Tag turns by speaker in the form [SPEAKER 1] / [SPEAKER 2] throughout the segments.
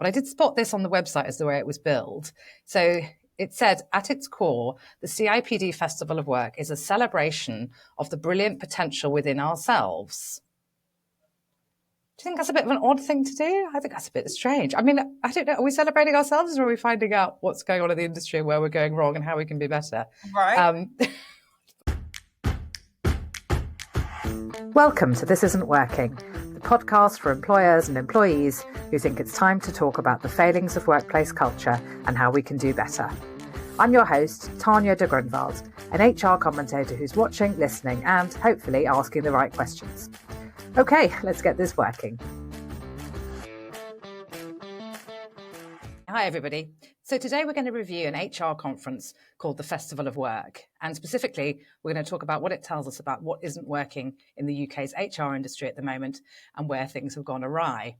[SPEAKER 1] But I did spot this on the website as the way it was billed. So it said, at its core, the CIPD Festival of Work is a celebration of the brilliant potential within ourselves. Do you think that's a bit of an odd thing to do? I think that's a bit strange. I mean, I don't know. Are we celebrating ourselves, or are we finding out what's going on in the industry and where we're going wrong and how we can be better?
[SPEAKER 2] Right.
[SPEAKER 1] Welcome to This Isn't Working, the podcast for employers and employees who think it's time to talk about the failings of workplace culture and how we can do better. I'm your host, Tanya de Grunwald, an HR commentator who's watching, listening, and hopefully asking the right questions. Okay, let's get this working. Hi, everybody. So today we're going to review an HR conference called the Festival of Work. And specifically, we're going to talk about what it tells us about what isn't working in the UK's HR industry at the moment and where things have gone awry.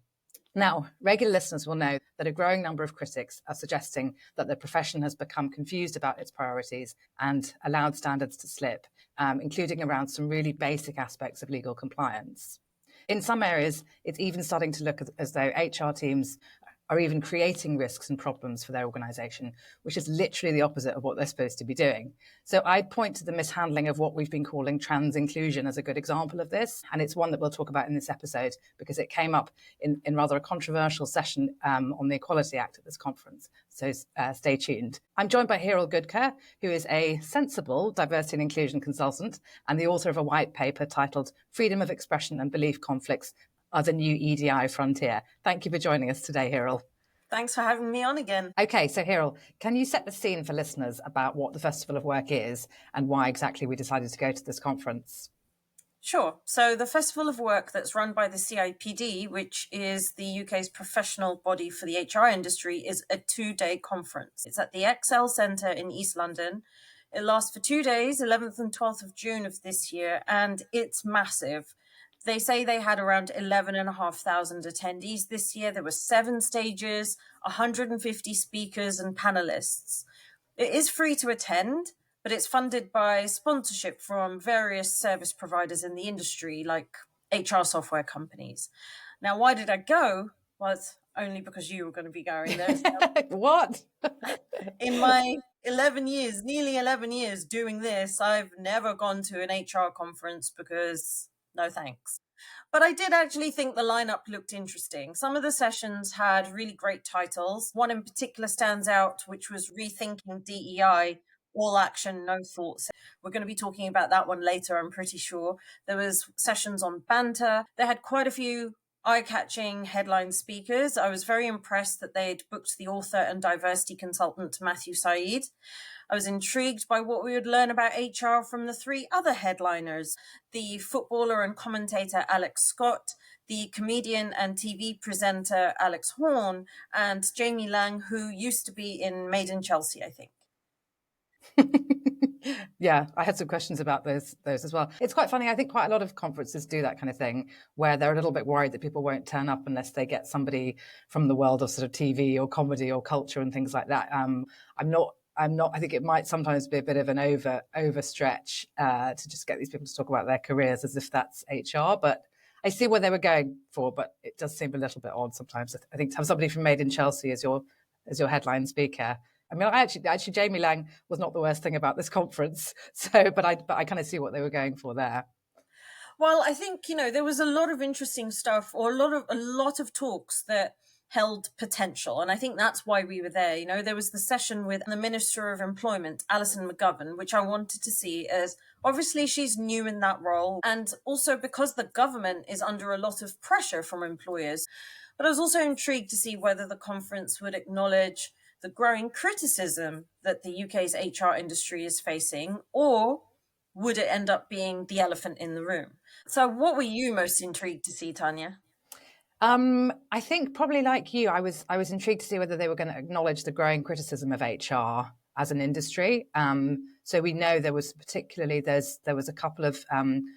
[SPEAKER 1] Now, regular listeners will know that a growing number of critics are suggesting that the profession has become confused about its priorities and allowed standards to slip, including around some really basic aspects of legal compliance. In some areas, it's even starting to look as though HR teams are even creating risks and problems for their organisation, which is literally the opposite of what they're supposed to be doing. So I'd point to the mishandling of what we've been calling trans inclusion as a good example of this. And it's one that we'll talk about in this episode because it came up in rather a controversial session on the Equality Act at this conference. So stay tuned. I'm joined by Heeral Gudka, who is a sensible diversity and inclusion consultant and the author of a white paper titled Freedom of Expression and Belief Conflicts are the New EDI Frontier. Thank you for joining us today, Heeral.
[SPEAKER 2] Thanks for having me on again.
[SPEAKER 1] Okay, so Heeral, can you set the scene for listeners about what the Festival of Work is and why exactly we decided to go to this conference?
[SPEAKER 2] Sure. So the Festival of Work that's run by the CIPD, which is the UK's professional body for the HR industry, is a 2-day conference. It's at the Excel Centre in East London. It lasts for 2 days, 11th and 12th of June of this year, and it's massive. They say they had around 11,500 attendees this year. There were 7 stages, 150 speakers and panelists. It is free to attend, but it's funded by sponsorship from various service providers in the industry, like HR software companies. Now, why did I go? Well, it's only because you were going to be going there.
[SPEAKER 1] What?
[SPEAKER 2] In my nearly 11 years doing this, I've never gone to an HR conference because no thanks. But I did actually think the lineup looked interesting. Some of the sessions had really great titles. One in particular stands out, which was Rethinking DEI, All Action, No Thoughts. We're going to be talking about that one later, I'm pretty sure. There was sessions on Banter. They had quite a few eye-catching headline speakers. I was very impressed that they'd booked the author and diversity consultant Matthew Saeed. I was intrigued by what we would learn about HR from the 3 other headliners, the footballer and commentator Alex Scott, the comedian and TV presenter Alex Horn, and Jamie Lang, who used to be in Made in Chelsea, I think.
[SPEAKER 1] Yeah, I had some questions about those as well. It's quite funny. I think quite a lot of conferences do that kind of thing where they're a little bit worried that people won't turn up unless they get somebody from the world of sort of TV or comedy or culture and things like that. I'm not. I think it might sometimes be a bit of an overstretch to just get these people to talk about their careers as if that's HR. But I see where they were going for, but it does seem a little bit odd sometimes. I think to have somebody from Made in Chelsea as your headline speaker. I mean, actually, Jamie Lang was not the worst thing about this conference. So, but I kind of see what they were going for there.
[SPEAKER 2] Well, I think there was a lot of interesting stuff, or a lot of talks that held potential, and I think that's why we were there. There was the session with the Minister of Employment, Alison McGovern, which I wanted to see, as obviously she's new in that role, and also because the government is under a lot of pressure from employers. But I was also intrigued to see whether the conference would acknowledge the growing criticism that the UK's HR industry is facing, or would it end up being the elephant in the room? So what were you most intrigued to see, Tanya?
[SPEAKER 1] I think probably like you, I was intrigued to see whether they were going to acknowledge the growing criticism of HR as an industry. So we know there was a couple of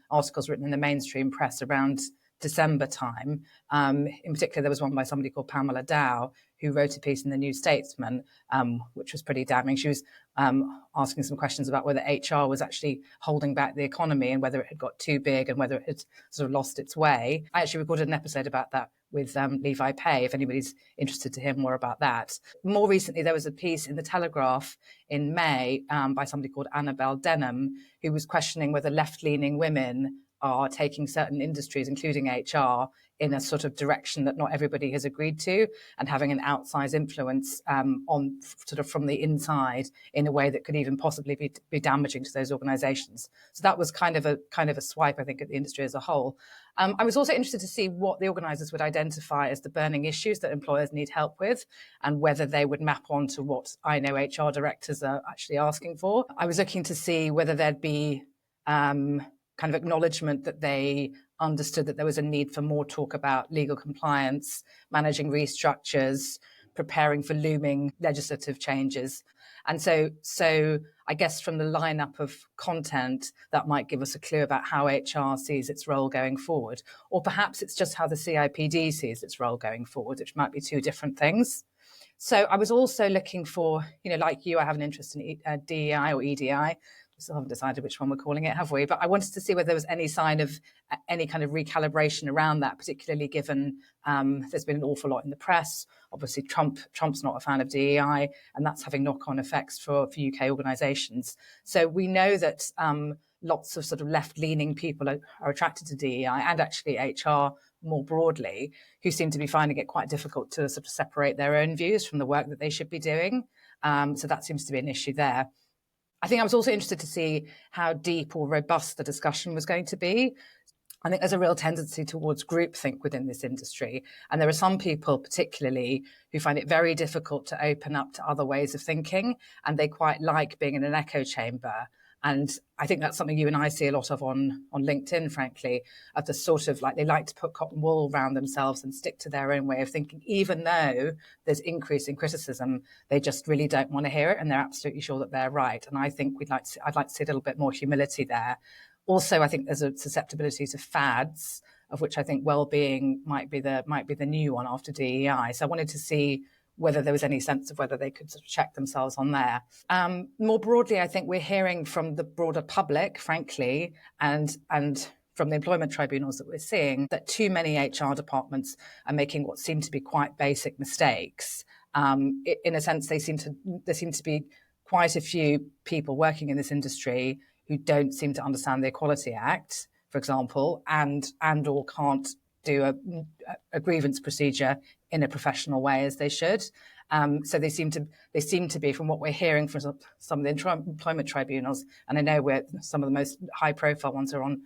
[SPEAKER 1] articles written in the mainstream press around December time. In particular, there was one by somebody called Pamela Dow, who wrote a piece in the New Statesman, which was pretty damning. She was asking some questions about whether HR was actually holding back the economy and whether it had got too big and whether it had sort of lost its way. I actually recorded an episode about that Levi Pay, if anybody's interested to hear more about that. More recently, there was a piece in The Telegraph in May by somebody called Annabelle Denham, who was questioning whether left-leaning women are taking certain industries, including HR, in a sort of direction that not everybody has agreed to, and having an outsized influence on sort of from the inside in a way that could even possibly be damaging to those organisations. So that was kind of a swipe, I think, at the industry as a whole. I was also interested to see what the organisers would identify as the burning issues that employers need help with, and whether they would map onto what I know HR directors are actually asking for. I was looking to see whether there'd be kind of acknowledgement that they understood that there was a need for more talk about legal compliance, managing restructures, preparing for looming legislative changes. And so I guess from the lineup of content, that might give us a clue about how HR sees its role going forward. Or perhaps it's just how the CIPD sees its role going forward, which might be two different things. So I was also looking for, like you, I have an interest in DEI or EDI. We still haven't decided which one we're calling it, have we? But I wanted to see whether there was any sign of any kind of recalibration around that, particularly given there's been an awful lot in the press. Obviously, Trump's not a fan of DEI, and that's having knock-on effects for UK organisations. So we know that lots of sort of left-leaning people are attracted to DEI and actually HR more broadly, who seem to be finding it quite difficult to sort of separate their own views from the work that they should be doing. So that seems to be an issue there. I think I was also interested to see how deep or robust the discussion was going to be. I think there's a real tendency towards groupthink within this industry. And there are some people particularly who find it very difficult to open up to other ways of thinking. And they quite like being in an echo chamber. And I think that's something you and I see a lot of on LinkedIn, frankly, of the sort of like they like to put cotton wool around themselves and stick to their own way of thinking, even though there's increasing criticism, they just really don't want to hear it. And they're absolutely sure that they're right. And I think I'd like to see a little bit more humility there. Also, I think there's a susceptibility to fads, of which I think well-being might be the new one after DEI. So I wanted to see whether there was any sense of whether they could sort of check themselves on there. More broadly, I think we're hearing from the broader public, frankly, and from the employment tribunals that we're seeing, that too many HR departments are making what seem to be quite basic mistakes. In a sense, there seem to be quite a few people working in this industry who don't seem to understand the Equality Act, for example, and or can't do a grievance procedure in a professional way as they should. So they seem to be, from what we're hearing from some of the employment tribunals, and I know some of the most high profile ones are on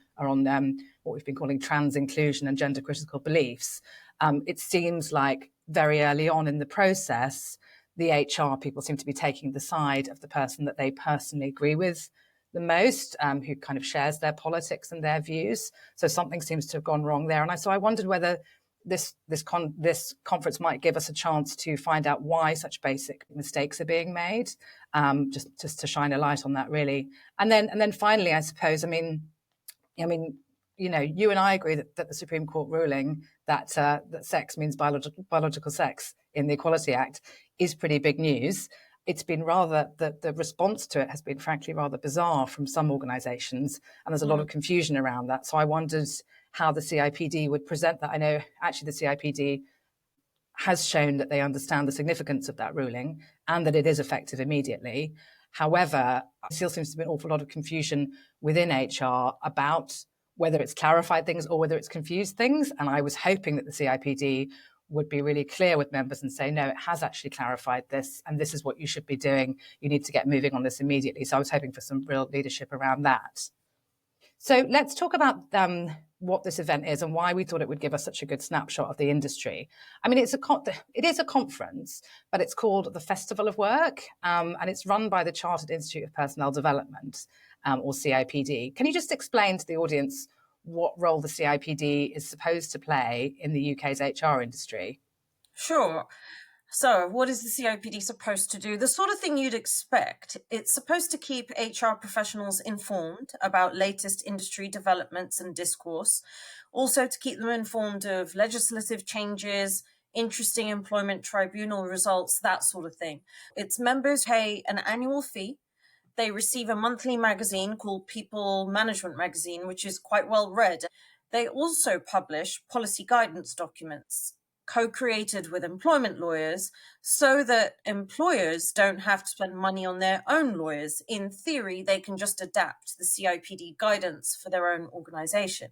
[SPEAKER 1] what we've been calling trans inclusion and gender critical beliefs. It seems like very early on in the process, the HR people seem to be taking the side of the person that they personally agree with the most, who kind of shares their politics and their views. So something seems to have gone wrong there. And so I wondered whether this conference might give us a chance to find out why such basic mistakes are being made, just to shine a light on that, really. And then finally, I suppose, I mean, you and I agree that the Supreme Court ruling that sex means biological sex in the Equality Act is pretty big news. It's been the response to it has been frankly rather bizarre from some organisations, and there's a lot of confusion around that. So I wondered how the CIPD would present that. I know actually the CIPD has shown that they understand the significance of that ruling and that it is effective immediately. However, there still seems to be an awful lot of confusion within HR about whether it's clarified things or whether it's confused things. And I was hoping that the CIPD would be really clear with members and say, no, it has actually clarified this, and this is what you should be doing. You need to get moving on this immediately. So I was hoping for some real leadership around that. So let's talk about what this event is and why we thought it would give us such a good snapshot of the industry. I mean, it is a conference, but it's called the Festival of Work, and it's run by the Chartered Institute of Personnel Development, or CIPD. Can you just explain to the audience what role the CIPD is supposed to play in the UK's HR industry?
[SPEAKER 2] Sure. So what is the CIPD supposed to do? The sort of thing you'd expect. It's supposed to keep HR professionals informed about latest industry developments and discourse, also to keep them informed of legislative changes, interesting employment tribunal results, that sort of thing. Its members pay an annual fee. They receive a monthly magazine called People Management Magazine, which is quite well read. They also publish policy guidance documents. co-created with employment lawyers so that employers don't have to spend money on their own lawyers. In theory, they can just adapt the CIPD guidance for their own organization.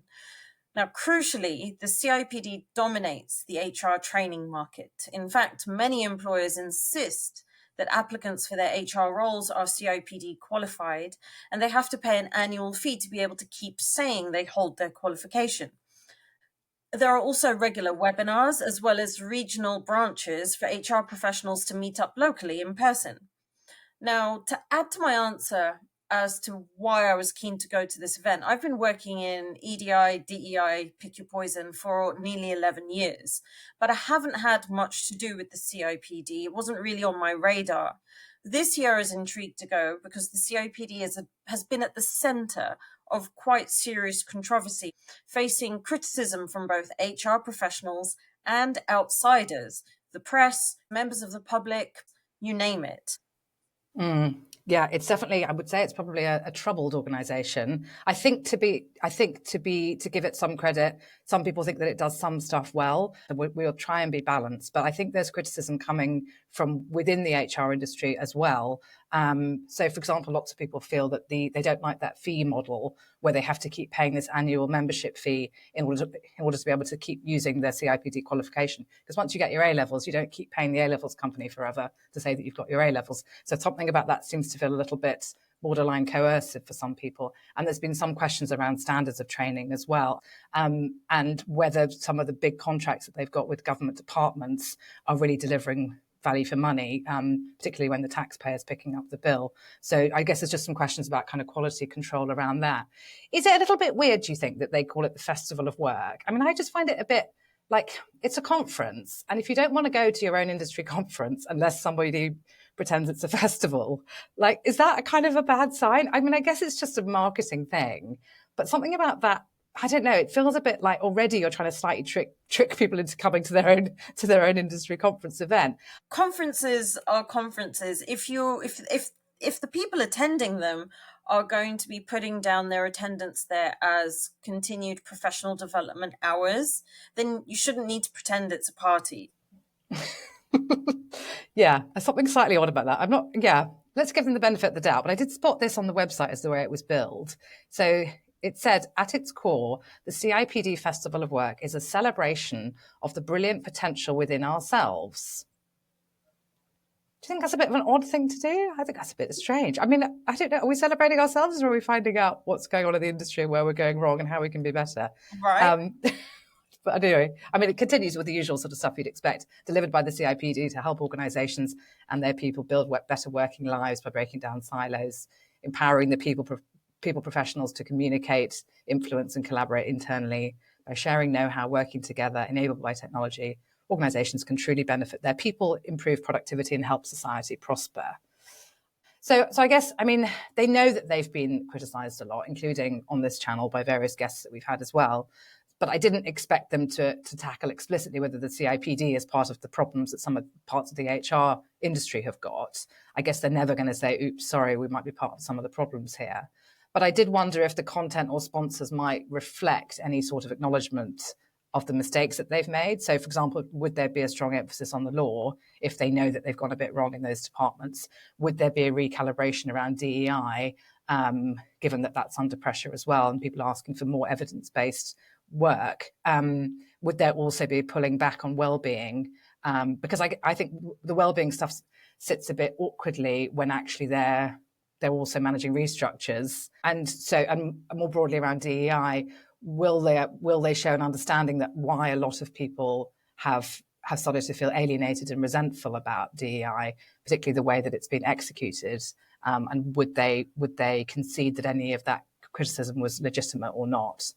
[SPEAKER 2] Now, crucially, the CIPD dominates the HR training market. In fact, many employers insist that applicants for their HR roles are CIPD qualified, and they have to pay an annual fee to be able to keep saying they hold their qualification. There are also regular webinars as well as regional branches for HR professionals to meet up locally in person. Now, to add to my answer as to why I was keen to go to this event, I've been working in EDI, DEI, pick your poison for nearly 11 years, but I haven't had much to do with the CIPD. It wasn't really on my radar. This year I was intrigued to go because the CIPD has been at the center of quite serious controversy, facing criticism from both HR professionals and outsiders, the press, members of the public, you name it.
[SPEAKER 1] Yeah, it's definitely, I would say it's probably a troubled organisation. I think to give it some credit, some people think that it does some stuff well. We'll try and be balanced, but I think there's criticism coming from within the HR industry as well. So, for example, lots of people feel that they don't like that fee model where they have to keep paying this annual membership fee in order to be able to keep using their CIPD qualification. Because once you get your A levels, you don't keep paying the A levels company forever to say that you've got your A levels. So something about that seems to feel a little bit borderline coercive for some people. And there's been some questions around standards of training as well, and whether some of the big contracts that they've got with government departments are really delivering value for money, particularly when the taxpayer is picking up the bill. So I guess there's just some questions about kind of quality control around that. Is it a little bit weird, do you think, that they call it the Festival of Work? I mean, I just find it a bit like it's a conference. And if you don't want to go to your own industry conference unless somebody pretends it's a festival, like, is that a kind of a bad sign? I mean, I guess it's just a marketing thing, but something about that, I don't know, it feels a bit like already you're trying to slightly trick people into coming to their own industry conference event.
[SPEAKER 2] Conferences are conferences. If the people attending them are going to be putting down their attendance there as continued professional development hours, then you shouldn't need to pretend it's a party.
[SPEAKER 1] Yeah, there's something slightly odd about that. Let's give them the benefit of the doubt, but I did spot this on the website as the way it was billed. So it said, at its core, the CIPD Festival of Work is a celebration of the brilliant potential within ourselves. Do you think that's a bit of an odd thing to do? I think that's a bit strange. I mean, I don't know. Are we celebrating ourselves, or are we finding out what's going on in the industry and where we're going wrong and how we can be better?
[SPEAKER 2] Right.
[SPEAKER 1] But anyway, I mean, it continues with the usual sort of stuff you'd expect, delivered by the CIPD to help organisations and their people build better working lives by breaking down silos, empowering the people professionals to communicate, influence and collaborate internally by sharing know-how, working together, enabled by technology. Organisations can truly benefit their people, improve productivity and help society prosper. So I guess, I mean, they know that they've been criticised a lot, including on this channel by various guests that we've had as well. But I didn't expect them to tackle explicitly whether the CIPD is part of the problems that some of parts of the HR industry have got. I guess they're never going to say, oops, sorry, we might be part of some of the problems here. But I did wonder if the content or sponsors might reflect any sort of acknowledgement of the mistakes that they've made. So, for example, would there be a strong emphasis on the law if they know that they've gone a bit wrong in those departments? Would there be a recalibration around DEI, given that that's under pressure as well and people are asking for more evidence-based work? Would there also be pulling back on well-being? Because I think the well-being stuff sits a bit awkwardly when actually they're also managing restructures. And more broadly around DEI, will they show an understanding that why a lot of people have started to feel alienated and resentful about DEI, particularly the way that it's been executed? And would they concede that any of that criticism was legitimate or not?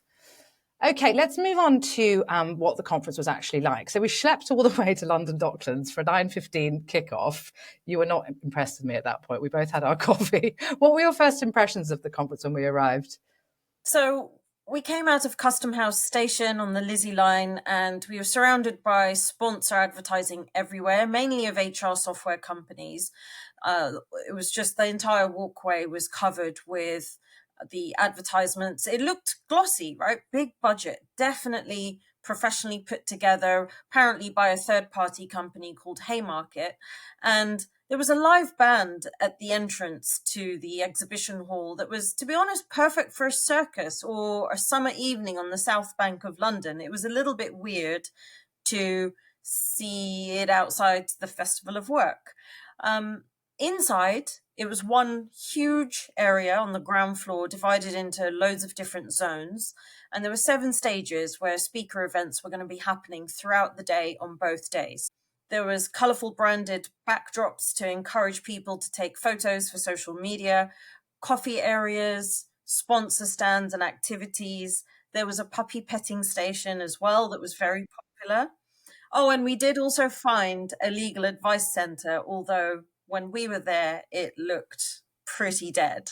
[SPEAKER 1] Okay, let's move on to what the conference was actually like. So we schlepped all the way to London Docklands for a 9:15 kickoff. You were not impressed with me at that point. We both had our coffee. What were your first impressions of the conference when we arrived?
[SPEAKER 2] So we came out of Custom House Station on the Lizzie line and we were surrounded by sponsor advertising everywhere, mainly of HR software companies. It was just the entire walkway was covered with the advertisements. It looked glossy, right? Big budget, definitely professionally put together, apparently by a third-party company called Haymarket. And there was a live band at the entrance to the exhibition hall that was, to be honest, perfect for a circus or a summer evening on the South Bank of London. It was a little bit weird to see it outside the Festival of Work. Inside, it was one huge area on the ground floor divided into loads of different zones. And there were 7 stages where speaker events were going to be happening throughout the day on both days. There was colourful branded backdrops to encourage people to take photos for social media, coffee areas, sponsor stands and activities. There was a puppy petting station as well that was very popular. Oh, and we did also find a legal advice centre, although when we were there, it looked pretty dead.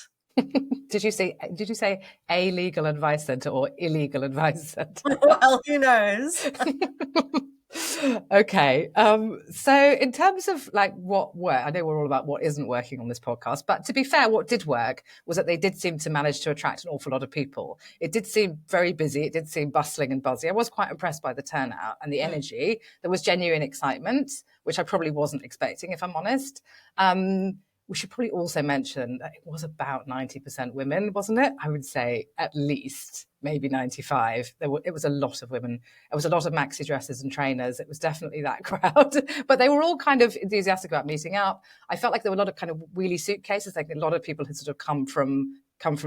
[SPEAKER 1] Did you say a legal advice centre or illegal advice centre?
[SPEAKER 2] Well, who knows?
[SPEAKER 1] Okay. So in terms of like what worked, I know we're all about what isn't working on this podcast, but to be fair, what did work was that they did seem to manage to attract an awful lot of people. It did seem very busy. It did seem bustling and buzzy. I was quite impressed by the turnout and the energy. There was genuine excitement, which I probably wasn't expecting, if I'm honest. We should probably also mention that it was about 90% women, wasn't it? I would say at least maybe 95. It was a lot of women. It was a lot of maxi dresses and trainers. It was definitely that crowd. But they were all kind of enthusiastic about meeting up. I felt like there were a lot of kind of wheelie suitcases. Like a lot of people had sort of come from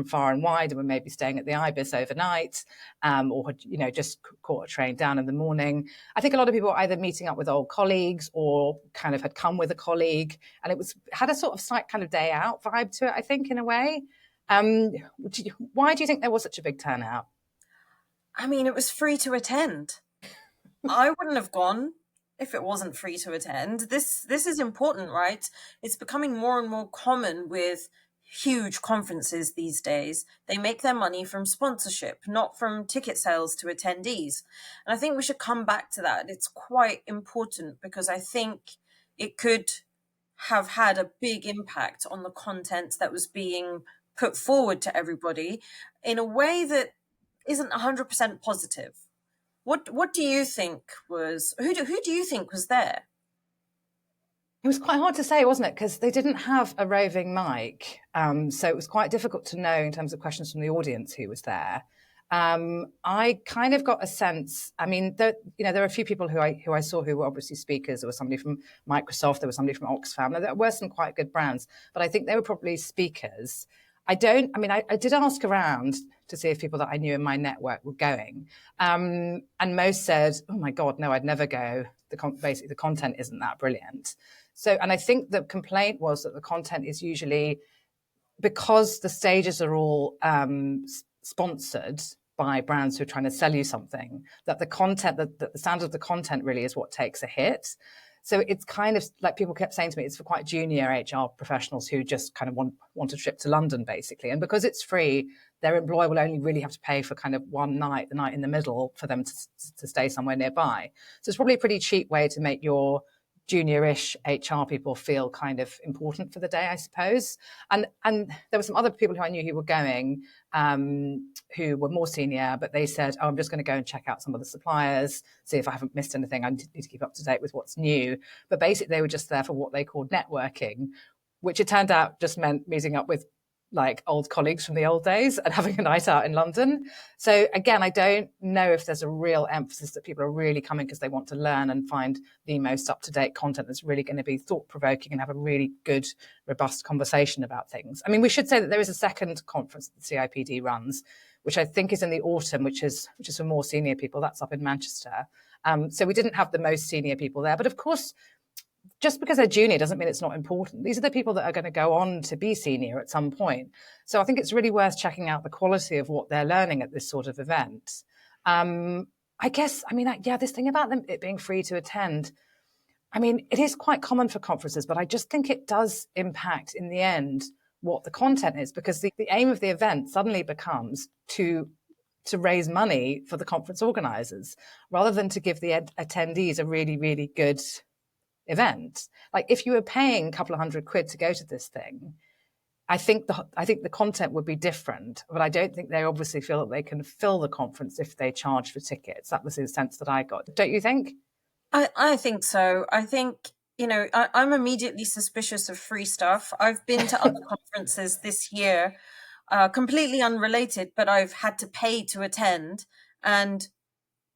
[SPEAKER 1] far and wide and were maybe staying at the Ibis overnight, or had, just caught a train down in the morning. I think a lot of people were either meeting up with old colleagues or kind of had come with a colleague, and it had a sort of slight kind of day out vibe to it, I think, in a way. Why do you think there was such a big turnout?
[SPEAKER 2] I mean, it was free to attend. I wouldn't have gone if it wasn't free to attend. This is important, right? It's becoming more and more common with huge conferences these days. They make their money from sponsorship, not from ticket sales to attendees. And I think we should come back to that. It's quite important because I think it could have had a big impact on the content that was being put forward to everybody in a way that isn't 100% positive. What do you think was, who do you think was there?
[SPEAKER 1] It was quite hard to say, wasn't it? Because they didn't have a roving mic. So it was quite difficult to know in terms of questions from the audience who was there. I kind of got a sense, I mean, there are a few people who I saw who were obviously speakers. There was somebody from Microsoft, there was somebody from Oxfam. There were some quite good brands, but I think they were probably speakers. I did ask around to see if people that I knew in my network were going. And most said, oh my God, no, I'd never go. Basically, the content isn't that brilliant. So, and I think the complaint was that the content is usually, because the stages are all sponsored by brands who are trying to sell you something, that the content, that the standard of the content really is what takes a hit. So it's kind of like people kept saying to me, it's for quite junior HR professionals who just kind of want a trip to London, basically. And because it's free, their employer will only really have to pay for kind of one night, the night in the middle, for them to stay somewhere nearby. So it's probably a pretty cheap way to make your junior-ish HR people feel kind of important for the day, I suppose. And there were some other people who I knew who were going, who were more senior, but they said, oh, I'm just going to go and check out some of the suppliers, see if I haven't missed anything. I need to keep up to date with what's new. But basically, they were just there for what they called networking, which it turned out just meant meeting up with like old colleagues from the old days and having a night out in London. So again, I don't know if there's a real emphasis that people are really coming because they want to learn and find the most up-to-date content that's really going to be thought-provoking and have a really good, robust conversation about things. I mean, we should say that there is a second conference that the CIPD runs, which I think is in the autumn, which is for more senior people. That's up in Manchester. So we didn't have the most senior people there, but of course, just because they're junior doesn't mean it's not important. These are the people that are going to go on to be senior at some point. So I think it's really worth checking out the quality of what they're learning at this sort of event. This thing about it being free to attend, I mean, it is quite common for conferences, but I just think it does impact in the end what the content is, because the aim of the event suddenly becomes to raise money for the conference organizers rather than to give the attendees a really, really good event. Like if you were paying a couple of £100 to go to this thing, I think the content would be different, but I don't think they obviously feel that they can fill the conference if they charge for tickets. That was the sense that I got. Don't you think?
[SPEAKER 2] I think so. I think, I'm immediately suspicious of free stuff. I've been to other conferences this year, completely unrelated, but I've had to pay to attend, and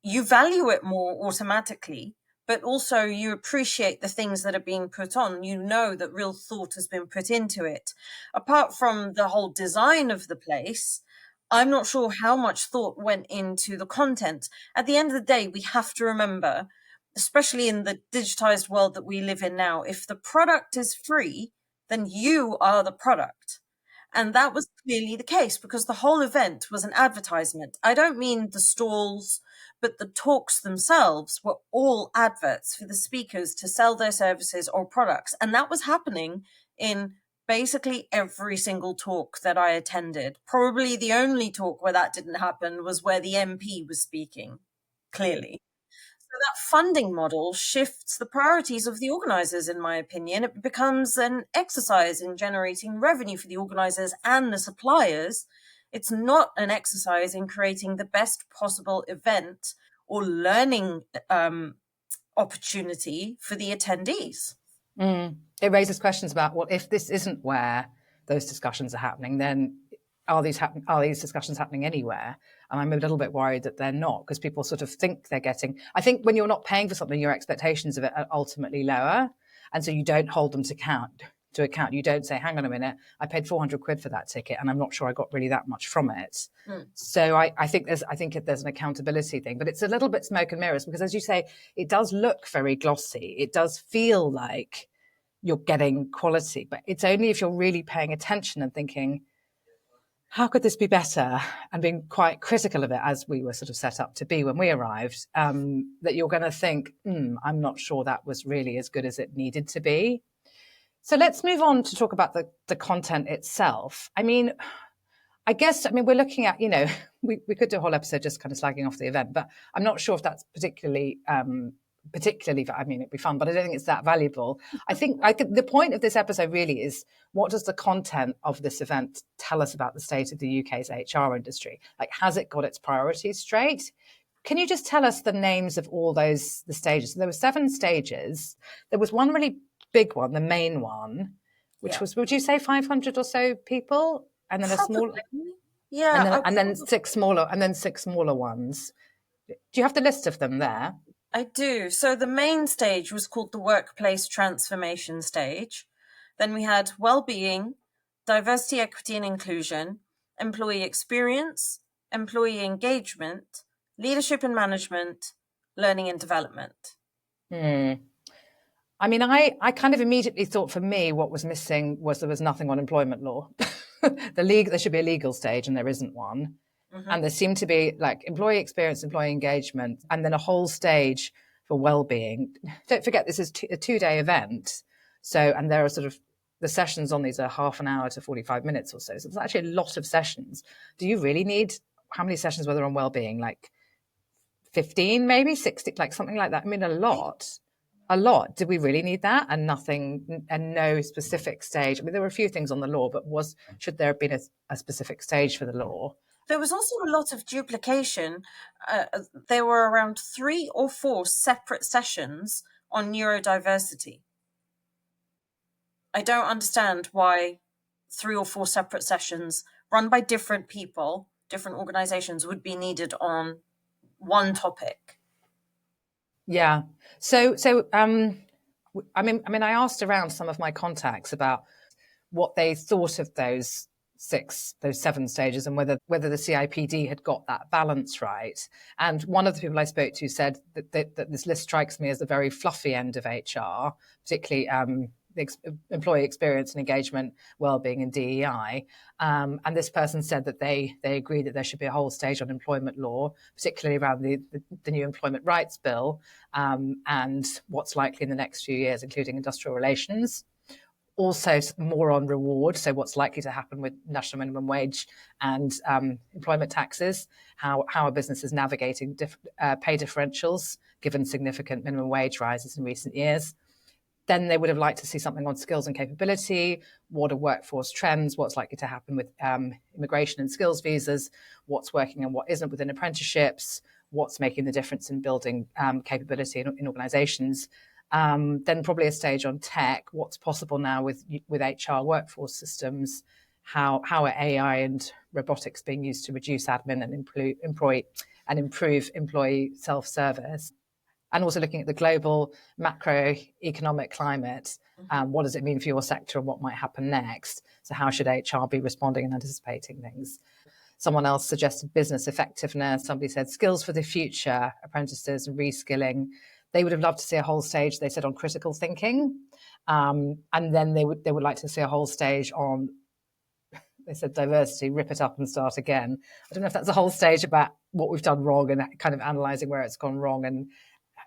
[SPEAKER 2] you value it more automatically, but also you appreciate the things that are being put on. You know that real thought has been put into it. Apart from the whole design of the place, I'm not sure how much thought went into the content. At the end of the day, we have to remember, especially in the digitized world that we live in now, if the product is free, then you are the product. And that was clearly the case because the whole event was an advertisement. I don't mean the stalls, but the talks themselves were all adverts for the speakers to sell their services or products. And that was happening in basically every single talk that I attended. Probably the only talk where that didn't happen was where the MP was speaking, clearly. So that funding model shifts the priorities of the organizers, in my opinion. It becomes an exercise in generating revenue for the organizers and the suppliers. It's not an exercise in creating the best possible event or learning opportunity for the attendees.
[SPEAKER 1] It raises questions about, well, if this isn't where those discussions are happening, then are these discussions happening anywhere? And I'm a little bit worried that they're not, because people sort of think they're getting. I think when you're not paying for something, your expectations of it are ultimately lower, and so you don't hold them to account. You don't say, hang on a minute, I paid 400 quid for that ticket and I'm not sure I got really that much from it. So I think there's an accountability thing, but it's a little bit smoke and mirrors, because as you say, it does look very glossy. It does feel like you're getting quality, but it's only if you're really paying attention and thinking, how could this be better? And being quite critical of it, as we were sort of set up to be when we arrived, that you're going to think, I'm not sure that was really as good as it needed to be. So let's move on to talk about the content itself. I guess we're looking at, we could do a whole episode just kind of slagging off the event, but I'm not sure if that's particularly, it'd be fun, but I don't think it's that valuable. I think the point of this episode really is, what does the content of this event tell us about the state of the UK's HR industry? Like, has it got its priorities straight? Can you just tell us the names of all the stages? So there were 7 stages. There was one really big one, the main one, which was, would you say 500 or so people? And then a small, and then 6 smaller ones. Do you have the list of them there?
[SPEAKER 2] I do. So the main stage was called the Workplace Transformation Stage. Then we had Wellbeing, Diversity, Equity and Inclusion, Employee Experience, Employee Engagement, Leadership and Management, Learning and Development.
[SPEAKER 1] I kind of immediately thought, for me, what was missing was there was nothing on employment law. There should be a legal stage, and there isn't one. And there seemed to be like employee experience, employee engagement, and then a whole stage for well-being. Don't forget, this is a 2-day event. So, and there are sort of, the sessions on these are half an hour to 45 minutes or so. So it's actually a lot of sessions. Do you really need, how many sessions were there on well-being? Like 15, maybe 60, like something like that. A lot. Did we really need that? And nothing, and no specific stage. There were a few things on the law, but should there have been a specific stage for the law?
[SPEAKER 2] There was also a lot of duplication. There were around 3 or 4 separate sessions on neurodiversity. I don't understand why 3 or 4 separate sessions run by different people, different organizations, would be needed on one topic.
[SPEAKER 1] Yeah. So I asked around some of my contacts about what they thought of those 7 stages, and whether the CIPD had got that balance right. And one of the people I spoke to said that this list strikes me as the very fluffy end of HR, particularly the employee experience and engagement, wellbeing, and DEI. And this person said that they agree that there should be a whole stage on employment law, particularly around the new Employment Rights Bill, and what's likely in the next few years, including industrial relations. Also more on reward, so what's likely to happen with national minimum wage and employment taxes, how a business is navigating pay differentials given significant minimum wage rises in recent years. Then they would have liked to see something on skills and capability. What are workforce trends? What's likely to happen with immigration and skills visas? What's working and what isn't within apprenticeships? What's making the difference in building capability in organizations? Then probably a stage on tech. What's possible now with HR workforce systems? How are AI and robotics being used to reduce admin and improve employee self-service? And also looking at the global macroeconomic climate. What does it mean for your sector and what might happen next? So how should HR be responding and anticipating things? Someone else suggested business effectiveness. Somebody said skills for the future, apprentices and reskilling. They would have loved to see a whole stage, they said, on critical thinking. And then they would like to see a whole stage on, they said, diversity, rip it up and start again. I don't know if that's a whole stage about what we've done wrong and kind of analysing where it's gone wrong and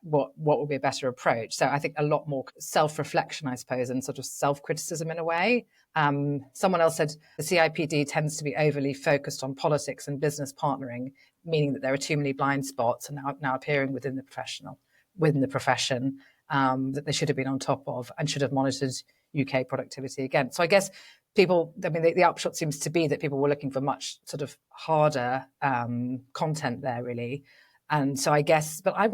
[SPEAKER 1] what would be a better approach. So I think a lot more self-reflection, I suppose, and sort of self-criticism in a way. Someone else said the CIPD tends to be overly focused on politics and business partnering, meaning that there are too many blind spots and now appearing within the profession that they should have been on top of and should have monitored UK productivity again. So I guess the upshot seems to be that people were looking for much sort of harder content there, really. And so I guess, but I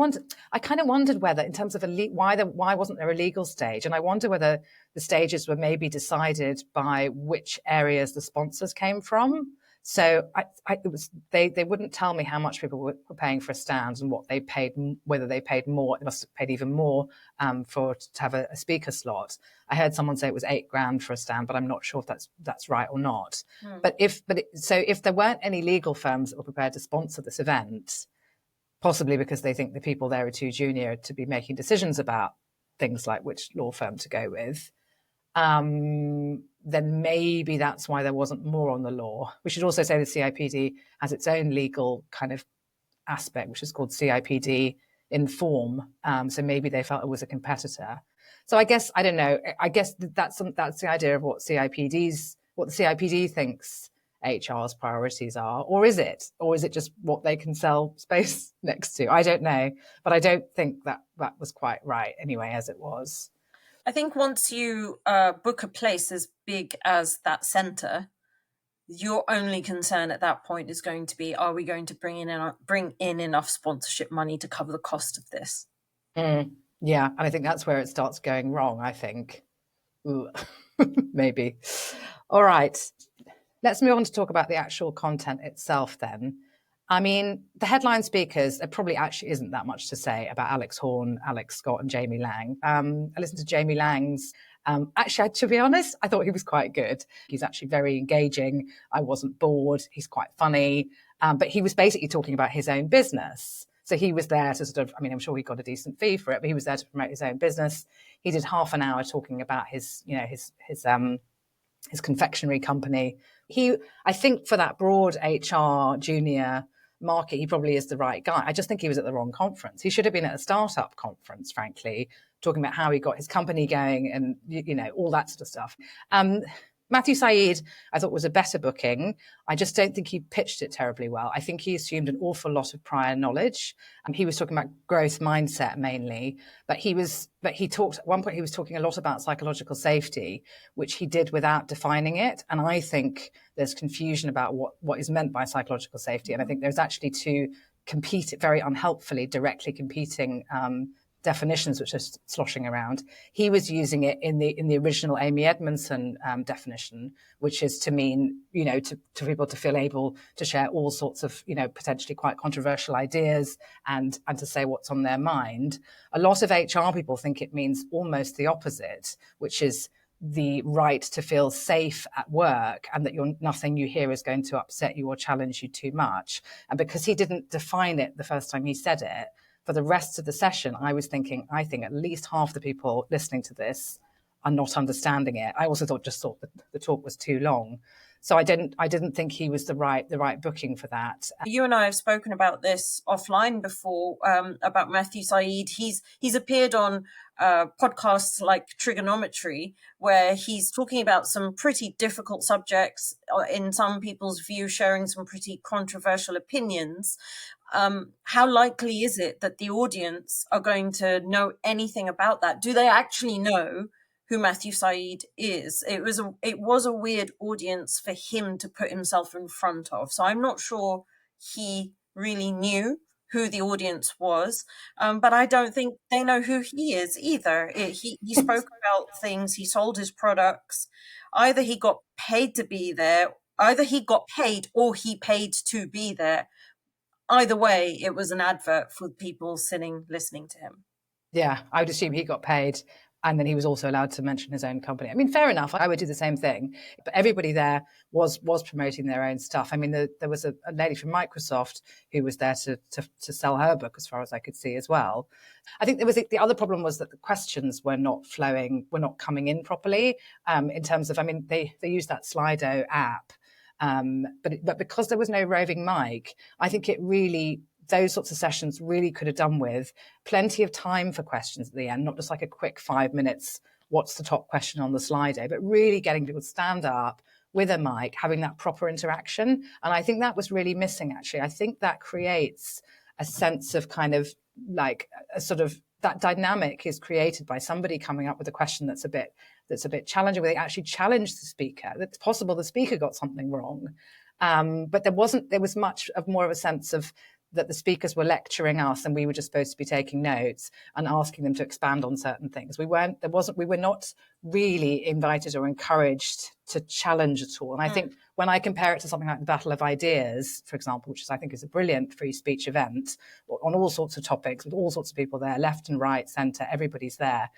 [SPEAKER 1] kind of wondered whether, in terms of why wasn't there a legal stage? And I wonder whether the stages were maybe decided by which areas the sponsors came from. So they wouldn't tell me how much people were paying for a stand and what they paid, whether they paid more. They must have paid even more to have a speaker slot. I heard someone say it was $8,000 for a stand, but I'm not sure if that's right or not. But if there weren't any legal firms that were prepared to sponsor this event, possibly because they think the people there are too junior to be making decisions about things like which law firm to go with, then maybe that's why there wasn't more on the law. We should also say the CIPD has its own legal kind of aspect, which is called CIPD Inform. So maybe they felt it was a competitor. So I guess, I don't know, I guess that's the idea of what the CIPD thinks HR's priorities are, or is it just what they can sell space next to? I don't know, but I don't think that was quite right anyway, as it was.
[SPEAKER 2] I think once you book a place as big as that centre, your only concern at that point is going to be, are we going to bring in enough sponsorship money to cover the cost of this?
[SPEAKER 1] Yeah, and I think that's where it starts going wrong, I think. Maybe. All right. Let's move on to talk about the actual content itself then. I mean, the headline speakers, there probably actually isn't that much to say about Alex Horne, Alex Scott and Jamie Lang. I listened to Jamie Lang's. Actually, to be honest, I thought he was quite good. He's actually very engaging. I wasn't bored. He's quite funny. But he was basically talking about his own business. So he was there to sort of, I'm sure he got a decent fee for it, but he was there to promote his own business. He did half an hour talking about his confectionery company. I think for that broad HR junior market, he probably is the right guy. I just think he was at the wrong conference. He should have been at a startup conference, frankly, talking about how he got his company going and, all that sort of stuff. Matthew Saeed, I thought, was a better booking. I just don't think he pitched it terribly well. I think he assumed an awful lot of prior knowledge. He was talking about growth mindset mainly, but he talked at one point, he was talking a lot about psychological safety, which he did without defining it. And I think there's confusion about what is meant by psychological safety. And I think there's actually two very unhelpfully, directly competing definitions which are sloshing around. He was using it in the original Amy Edmondson definition, which is to mean, to people to feel able to share all sorts of, potentially quite controversial ideas and to say what's on their mind. A lot of HR people think it means almost the opposite, which is the right to feel safe at work and that nothing you hear is going to upset you or challenge you too much. And because he didn't define it the first time he said it, for the rest of the session, I think at least half the people listening to this are not understanding it. I also thought that the talk was too long. So I didn't think he was the right booking for that.
[SPEAKER 2] You and I have spoken about this offline before, about Matthew Saeed. He's appeared on podcasts like Trigonometry, where he's talking about some pretty difficult subjects, in some people's view, sharing some pretty controversial opinions. how likely is it that the audience are going to know anything about that? Do they actually know who Matthew Said is? It was a weird audience for him to put himself in front of. So I'm not sure he really knew who the audience was, but I don't think they know who he is either. He spoke about things, he sold his products. Either he got paid to be there, either he got paid or he paid to be there. Either way, it was an advert for people sitting listening to him.
[SPEAKER 1] Yeah, I would assume he got paid, and then he was also allowed to mention his own company. I mean, fair enough. I would do the same thing. But everybody there was promoting their own stuff. I mean, there was a lady from Microsoft who was there to sell her book, as far as I could see as well. I think there was the other problem was that the questions were not flowing, were not coming in properly. In terms of, I mean, they used that Slido app. But because there was no roving mic, I think those sorts of sessions really could have done with plenty of time for questions at the end, not just like a quick 5 minutes, what's the top question on the Slido, but really getting people to stand up with a mic, having that proper interaction. And I think that was really missing, actually. I think that creates a sense of kind of like a sort of that dynamic is created by somebody coming up with a question that's a bit challenging, where they actually challenge the speaker. It's possible the speaker got something wrong, but there was much of more of a sense of that the speakers were lecturing us and we were just supposed to be taking notes and asking them to expand on certain things. We were not really invited or encouraged to challenge at all. And I think when I compare it to something like the Battle of Ideas, for example, which I think is a brilliant free speech event on all sorts of topics with all sorts of people there, left and right, centre, everybody's there.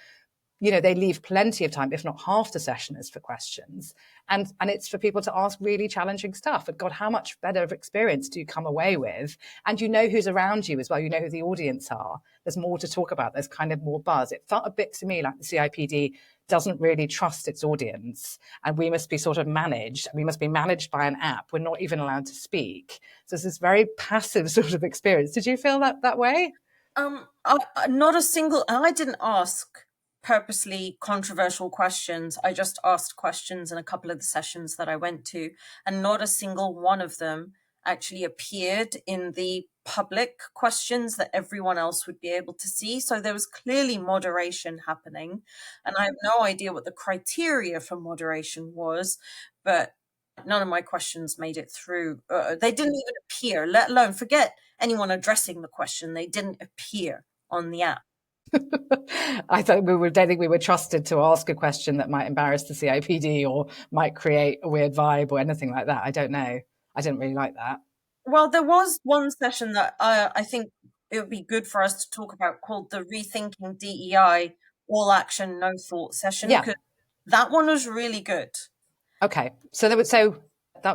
[SPEAKER 1] They leave plenty of time, if not half the session is for questions. And it's for people to ask really challenging stuff. And God, how much better of experience do you come away with? And you know who's around you as well. You know who the audience are. There's more to talk about. There's kind of more buzz. It felt a bit to me like the CIPD doesn't really trust its audience. And we must be sort of managed. We must be managed by an app. We're not even allowed to speak. So it's this very passive sort of experience. Did you feel that way?
[SPEAKER 2] Not a single, I didn't ask purposely controversial questions. I just asked questions in a couple of the sessions that I went to, and not a single one of them actually appeared in the public questions that everyone else would be able to see. So there was clearly moderation happening, and I have no idea what the criteria for moderation was, but none of my questions made it through. They didn't even appear, let alone forget anyone addressing the question. They didn't appear on the app.
[SPEAKER 1] I don't think we were trusted to ask a question that might embarrass the CIPD or might create a weird vibe or anything like that. I don't know. I didn't really like that.
[SPEAKER 2] Well, there was one session that I think it would be good for us to talk about called the Rethinking DEI All Action No Thought session.
[SPEAKER 1] Yeah.
[SPEAKER 2] Because that one was really good.
[SPEAKER 1] Okay. So that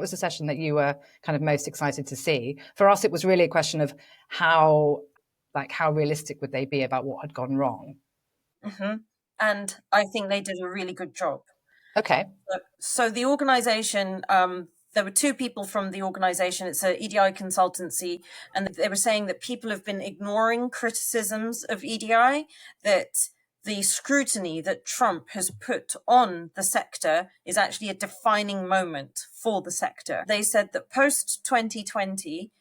[SPEAKER 1] was the session that you were kind of most excited to see. For us, it was really a question of how realistic would they be about what had gone wrong?
[SPEAKER 2] Mm-hmm. And I think they did a really good job.
[SPEAKER 1] Okay.
[SPEAKER 2] So the organization, there were two people from the organization. It's a EDI consultancy, and they were saying that people have been ignoring criticisms of EDI, that the scrutiny that Trump has put on the sector is actually a defining moment for the sector. They said that post 2020,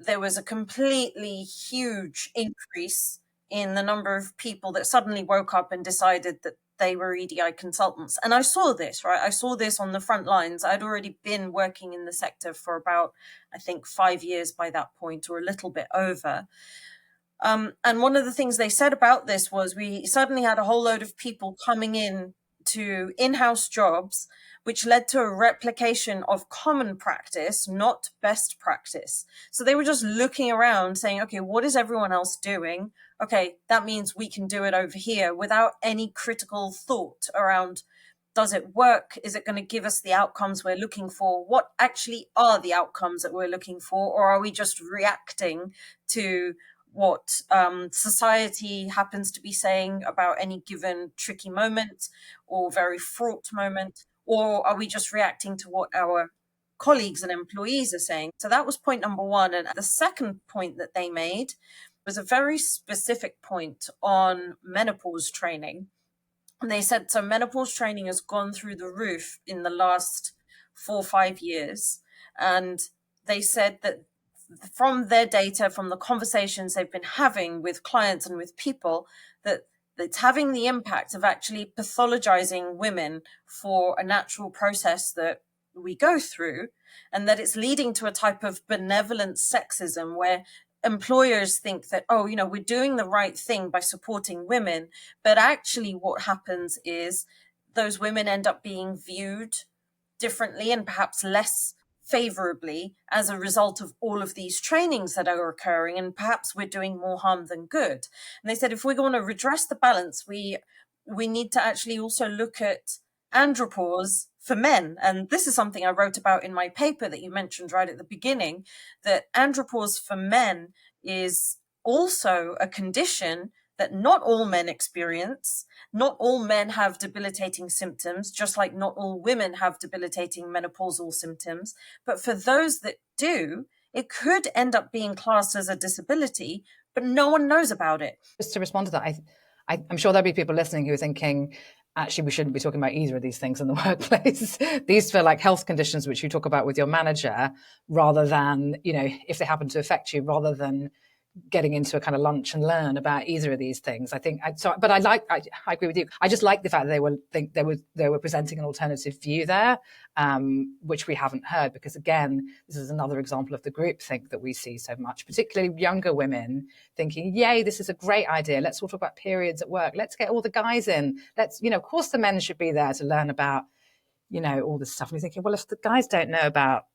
[SPEAKER 2] there was a completely huge increase in the number of people that suddenly woke up and decided that they were EDI consultants. And I saw this, right? I saw this on the front lines. I'd already been working in the sector for about, I think, 5 years by that point, or a little bit over. And one of the things they said about this was we suddenly had a whole load of people coming in to in-house jobs, which led to a replication of common practice, not best practice. So they were just looking around saying, okay, what is everyone else doing? Okay, that means we can do it over here without any critical thought around, does it work? Is it going to give us the outcomes we're looking for? What actually are the outcomes that we're looking for? Or are we just reacting to what society happens to be saying about any given tricky moment or very fraught moment? Or are we just reacting to what our colleagues and employees are saying? So that was point number one. And the second point that they made was a very specific point on menopause training. And they said, so menopause training has gone through the roof in the last 4 or 5 years. And they said that from their data, from the conversations they've been having with clients and with people, that it's having the impact of actually pathologizing women for a natural process that we go through, and that it's leading to a type of benevolent sexism where employers think that, oh, we're doing the right thing by supporting women, but actually what happens is those women end up being viewed differently and perhaps less favorably as a result of all of these trainings that are occurring, and perhaps we're doing more harm than good. And they said if we're going to redress the balance, we need to actually also look at andropause for men. And this is something I wrote about in my paper that you mentioned right at the beginning, that andropause for men is also a condition that not all men experience. Not all men have debilitating symptoms, just like not all women have debilitating menopausal symptoms. But for those that do, it could end up being classed as a disability, but no one knows about it.
[SPEAKER 1] Just to respond to that, I'm sure there'll be people listening who are thinking, actually, we shouldn't be talking about either of these things in the workplace. These feel like health conditions which you talk about with your manager, rather than, if they happen to affect you, rather than getting into a kind of lunch and learn about either of these things. I think but I agree with you. I just like the fact that they were presenting an alternative view there, which we haven't heard, because again, this is another example of the groupthink that we see so much, particularly younger women thinking, yay, this is a great idea. Let's all talk about periods at work. Let's get all the guys in. Let's, of course the men should be there to learn about, all this stuff. And you're thinking, well, if the guys don't know about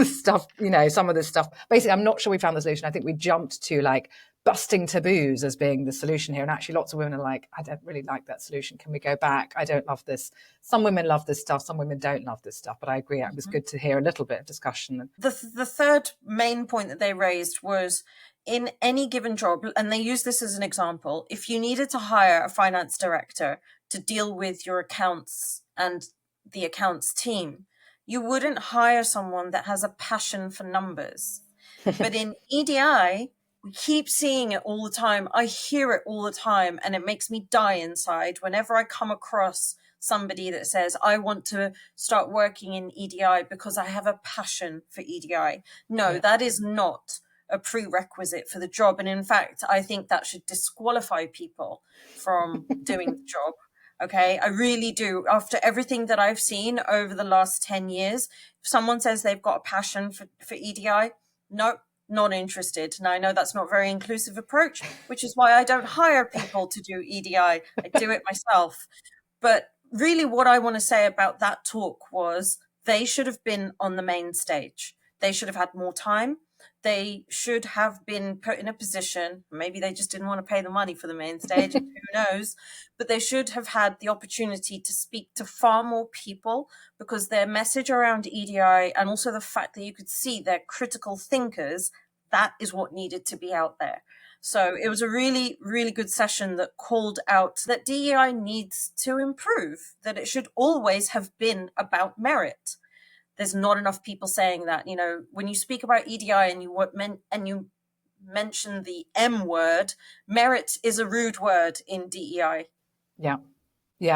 [SPEAKER 1] stuff, some of this stuff. Basically, I'm not sure we found the solution. I think we jumped to like busting taboos as being the solution here. And actually lots of women are like, I don't really like that solution. Can we go back? I don't love this. Some women love this stuff. Some women don't love this stuff. But I agree. It was good to hear a little bit of discussion.
[SPEAKER 2] The third main point that they raised was, in any given job, and they use this as an example, if you needed to hire a finance director to deal with your accounts and the accounts team, you wouldn't hire someone that has a passion for numbers. But in EDI, we keep seeing it all the time. I hear it all the time, and it makes me die inside whenever I come across somebody that says, I want to start working in EDI because I have a passion for EDI. No, that is not a prerequisite for the job. And in fact, I think that should disqualify people from doing the job. Okay, I really do. After everything that I've seen over the last 10 years, if someone says they've got a passion for EDI, nope, not interested. Now, I know that's not a very inclusive approach, which is why I don't hire people to do EDI. I do it myself. But really what I want to say about that talk was they should have been on the main stage. They should have had more time. They should have been put in a position, maybe they just didn't want to pay the money for the main stage, who knows, but they should have had the opportunity to speak to far more people, because their message around EDI, and also the fact that you could see they're critical thinkers, that is what needed to be out there. So it was a really, really good session that called out that DEI needs to improve, that it should always have been about merit. There's not enough people saying that. When you speak about EDI and you mention the M word, merit is a rude word in DEI.
[SPEAKER 1] Yeah,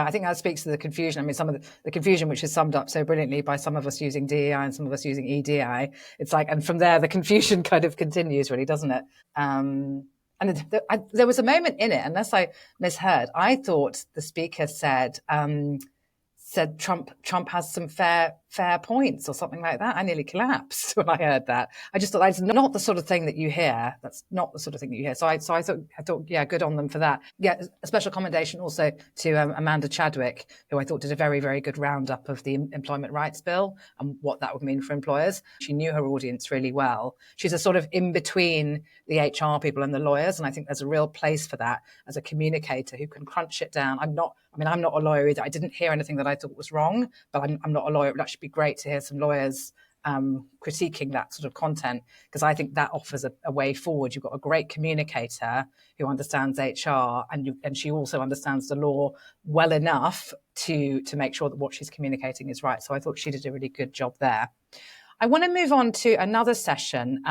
[SPEAKER 1] I think that speaks to the confusion. I mean, some of the confusion, which is summed up so brilliantly by some of us using DEI and some of us using EDI. It's like, and from there, the confusion kind of continues, really, doesn't it? And there was a moment in it, unless I misheard, I thought the speaker said Trump has some fair points or something like that. I nearly collapsed when I heard that. I just thought that's not the sort of thing that you hear. That's not the sort of thing that you hear. So I thought, yeah, good on them for that. Yeah, a special commendation also to Amanda Chadwick, who I thought did a very, very good roundup of the Employment Rights Bill and what that would mean for employers. She knew her audience really well. She's a sort of in between the HR people and the lawyers, and I think there's a real place for that as a communicator who can crunch it down. I'm not a lawyer either. I didn't hear anything that I thought was wrong, but I'm not a lawyer. It would actually be great to hear some lawyers critiquing that sort of content, because I think that offers a way forward. You've got a great communicator who understands HR, and she also understands the law well enough to make sure that what she's communicating is right. So I thought she did a really good job there. I want to move on to another session,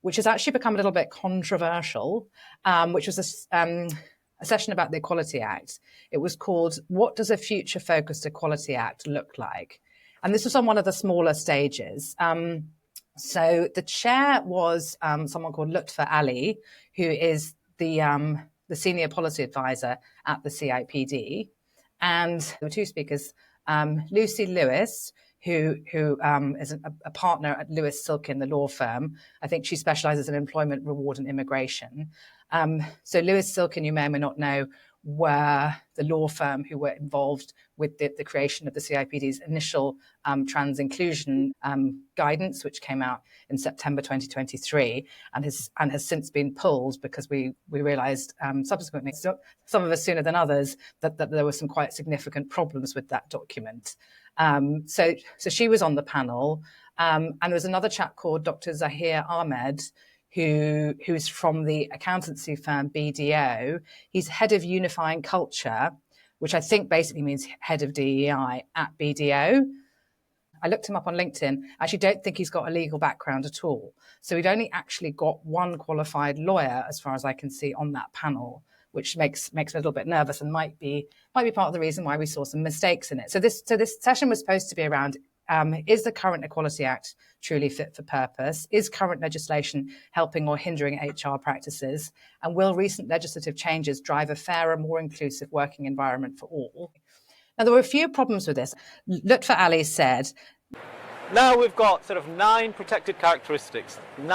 [SPEAKER 1] which has actually become a little bit controversial, which was a session about the Equality Act. It was called, What Does a Future-Focused Equality Act Look Like? And this was on one of the smaller stages. So the chair was someone called Lutfa Ali, who is the senior policy advisor at the CIPD. And there were two speakers, Lucy Lewis, who is a partner at Lewis Silkin, the law firm. I think she specialises in employment, reward and immigration. So Lewis Silkin, you may or may not know, were the law firm who were involved with the creation of the CIPD's initial trans inclusion guidance, which came out in September 2023 and has since been pulled because we realised subsequently, some of us sooner than others, that there were some quite significant problems with that document. So she was on the panel, and there was another chap called Dr. Zahir Ahmed, who's from the accountancy firm BDO. He's head of unifying culture, which I think basically means head of DEI at BDO. I looked him up on LinkedIn. I actually don't think he's got a legal background at all. So we'd only actually got one qualified lawyer, as far as I can see, on that panel, which makes me a little bit nervous and might be part of the reason why we saw some mistakes in it. So this session was supposed to be around, is the current Equality Act truly fit for purpose? Is current legislation helping or hindering HR practices? And will recent legislative changes drive a fairer, more inclusive working environment for all? Now, there were a few problems with this. Lutfa Ali said,
[SPEAKER 3] now we've got sort of 9 protected characteristics, with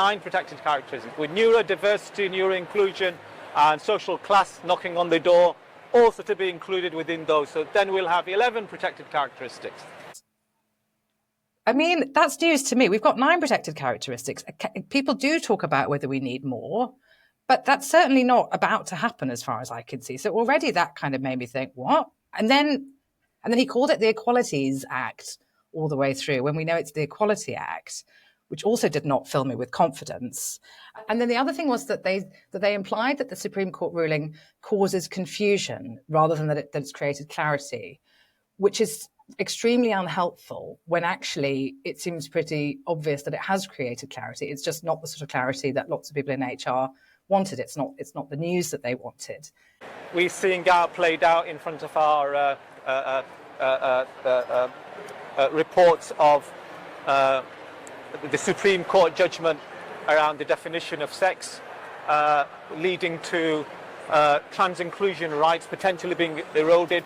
[SPEAKER 3] neurodiversity, neuroinclusion, and social class knocking on the door, also to be included within those. So then we'll have 11 protected characteristics.
[SPEAKER 1] I mean, that's news to me. We've got 9 protected characteristics. People do talk about whether we need more, but that's certainly not about to happen as far as I can see. So already that kind of made me think, what? And then he called it the Equalities Act all the way through, when we know it's the Equality Act, which also did not fill me with confidence. And then the other thing was that they implied that the Supreme Court ruling causes confusion rather than that it's created clarity, which is extremely unhelpful when actually it seems pretty obvious that it has created clarity. It's just not the sort of clarity that lots of people in HR wanted. It's not the news that they wanted.
[SPEAKER 3] We're seeing that played out in front of our reports of the Supreme Court judgment around the definition of sex, leading to trans inclusion rights potentially being eroded.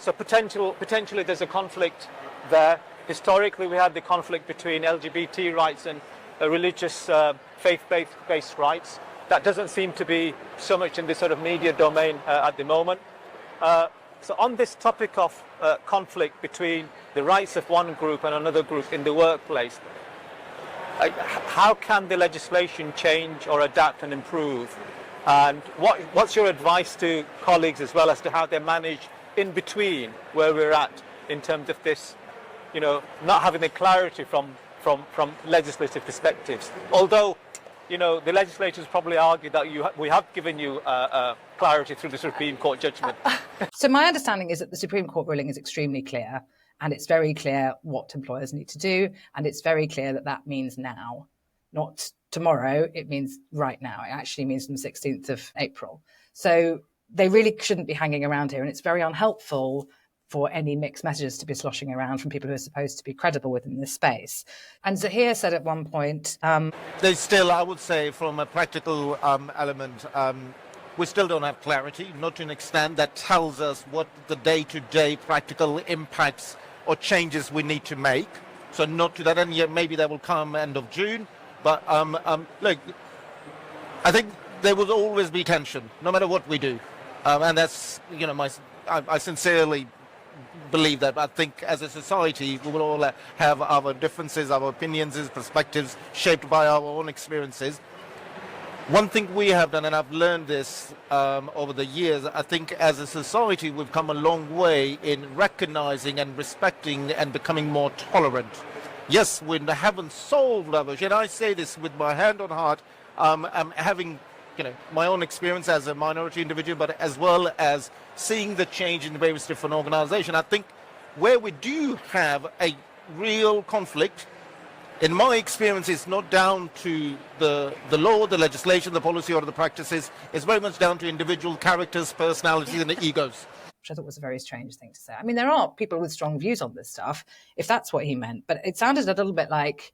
[SPEAKER 3] So potentially there's a conflict there. Historically, we had the conflict between LGBT rights and religious faith-based rights. That doesn't seem to be so much in the sort of media domain at the moment. So on this topic of conflict between the rights of one group and another group in the workplace, how can the legislation change or adapt and improve? And what's your advice to colleagues as well as to how they manage in between where we're at in terms of this, not having the clarity from legislative perspectives? Although, the legislators probably argue that we have given you clarity through the Supreme Court judgment.
[SPEAKER 1] So my understanding is that the Supreme Court ruling is extremely clear, and it's very clear what employers need to do, and it's very clear that means now, not tomorrow. It means right now. It actually means from the 16th of April. So they really shouldn't be hanging around here, and it's very unhelpful for any mixed messages to be sloshing around from people who are supposed to be credible within this space. And Zahir said at one point...
[SPEAKER 4] There's still, I would say, from a practical element, we still don't have clarity, not to an extent that tells us what the day-to-day practical impacts or changes we need to make. So not to that end yet, maybe that will come end of June. But look, I think there will always be tension, no matter what we do. And that's, I sincerely believe that. I think as a society, we will all have our differences, our opinions, perspectives shaped by our own experiences. One thing we have done, and I've learned this over the years, I think as a society we've come a long way in recognizing and respecting and becoming more tolerant. Yes, we haven't solved our issue, and I say this with my hand on heart, having my own experience as a minority individual, but as well as seeing the change in various different organizations. I think where we do have a real conflict, in my experience, it's not down to the law, the legislation, the policy, or the practices. It's very much down to individual characters, personalities, and egos.
[SPEAKER 1] Which I thought was a very strange thing to say. I mean, there are people with strong views on this stuff, if that's what he meant, but it sounded a little bit like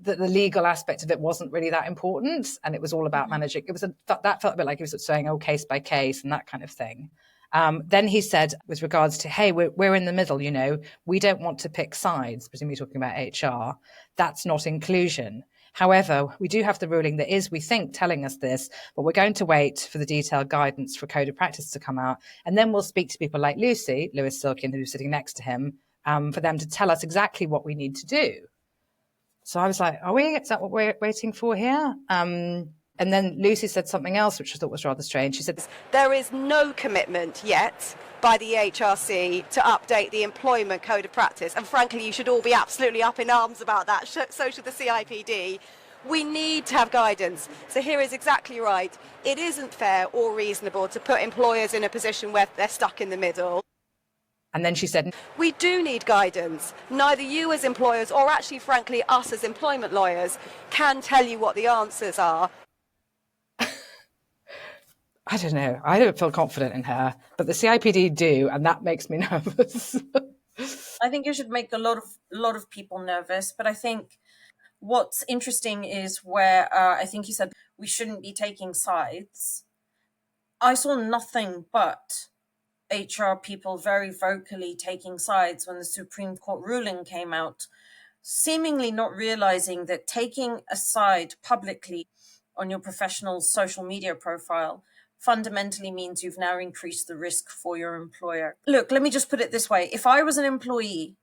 [SPEAKER 1] that the legal aspect of it wasn't really that important, and it was all about managing. That felt a bit like he was saying, case by case and that kind of thing. Then he said, with regards to, hey, we're in the middle, we don't want to pick sides, presumably talking about HR. That's not inclusion. However, we do have the ruling that is, we think, telling us this, but we're going to wait for the detailed guidance for code of practice to come out. And then we'll speak to people like Lewis Silkin, who's sitting next to him, for them to tell us exactly what we need to do. So I was like, is that what we're waiting for here? And then Lucy said something else, which I thought was rather strange. She said,
[SPEAKER 5] there is no commitment yet by the HRC to update the employment code of practice. And frankly, you should all be absolutely up in arms about that. So should the CIPD. We need to have guidance. So here is exactly right. It isn't fair or reasonable to put employers in a position where they're stuck in the middle.
[SPEAKER 1] And then she said,
[SPEAKER 5] we do need guidance. Neither you as employers or actually, frankly, us as employment lawyers can tell you what the answers are.
[SPEAKER 1] I don't know. I don't feel confident in her, but the CIPD do, and that makes me nervous.
[SPEAKER 2] I think it should make a lot of people nervous, but I think what's interesting is where I think you said we shouldn't be taking sides. I saw nothing but HR people very vocally taking sides when the Supreme Court ruling came out, seemingly not realizing that taking a side publicly on your professional social media profile fundamentally means you've now increased the risk for your employer. Look, let me just put it this way. If I was an employee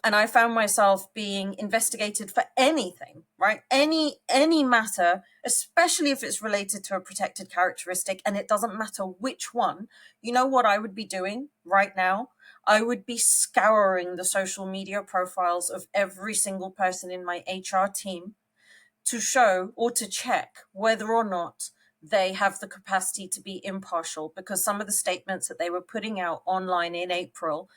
[SPEAKER 2] and I found myself being investigated for anything, right? Any matter, especially if it's related to a protected characteristic, and it doesn't matter which one, you know what I would be doing right now? I would be scouring the social media profiles of every single person in my HR team to show or to check whether or not they have the capacity to be impartial, because some of the statements that they were putting out online in April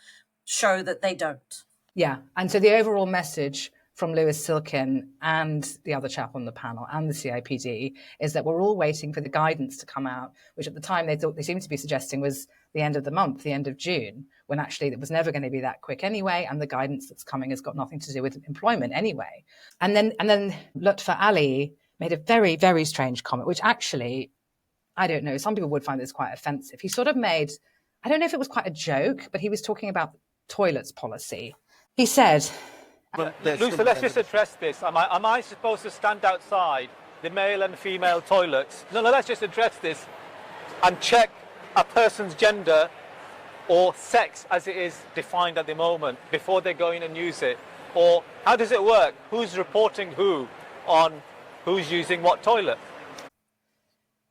[SPEAKER 2] show that they don't.
[SPEAKER 1] Yeah. And so the overall message from Lewis Silkin and the other chap on the panel and the CIPD is that we're all waiting for the guidance to come out, which at the time they seemed to be suggesting was the end of the month, the end of June, when actually it was never going to be that quick anyway. And the guidance that's coming has got nothing to do with employment anyway. And then Lutfi Ali made a very, very strange comment, which actually, I don't know, some people would find this quite offensive. He sort of made, I don't know if it was quite a joke, but he was talking about toilets policy. He said,
[SPEAKER 3] Lutfi, let's just address this. Am I supposed to stand outside the male and female toilets? No, let's just address this and check a person's gender or sex as it is defined at the moment before they go in and use it. Or how does it work? Who's reporting who on who's using what toilet?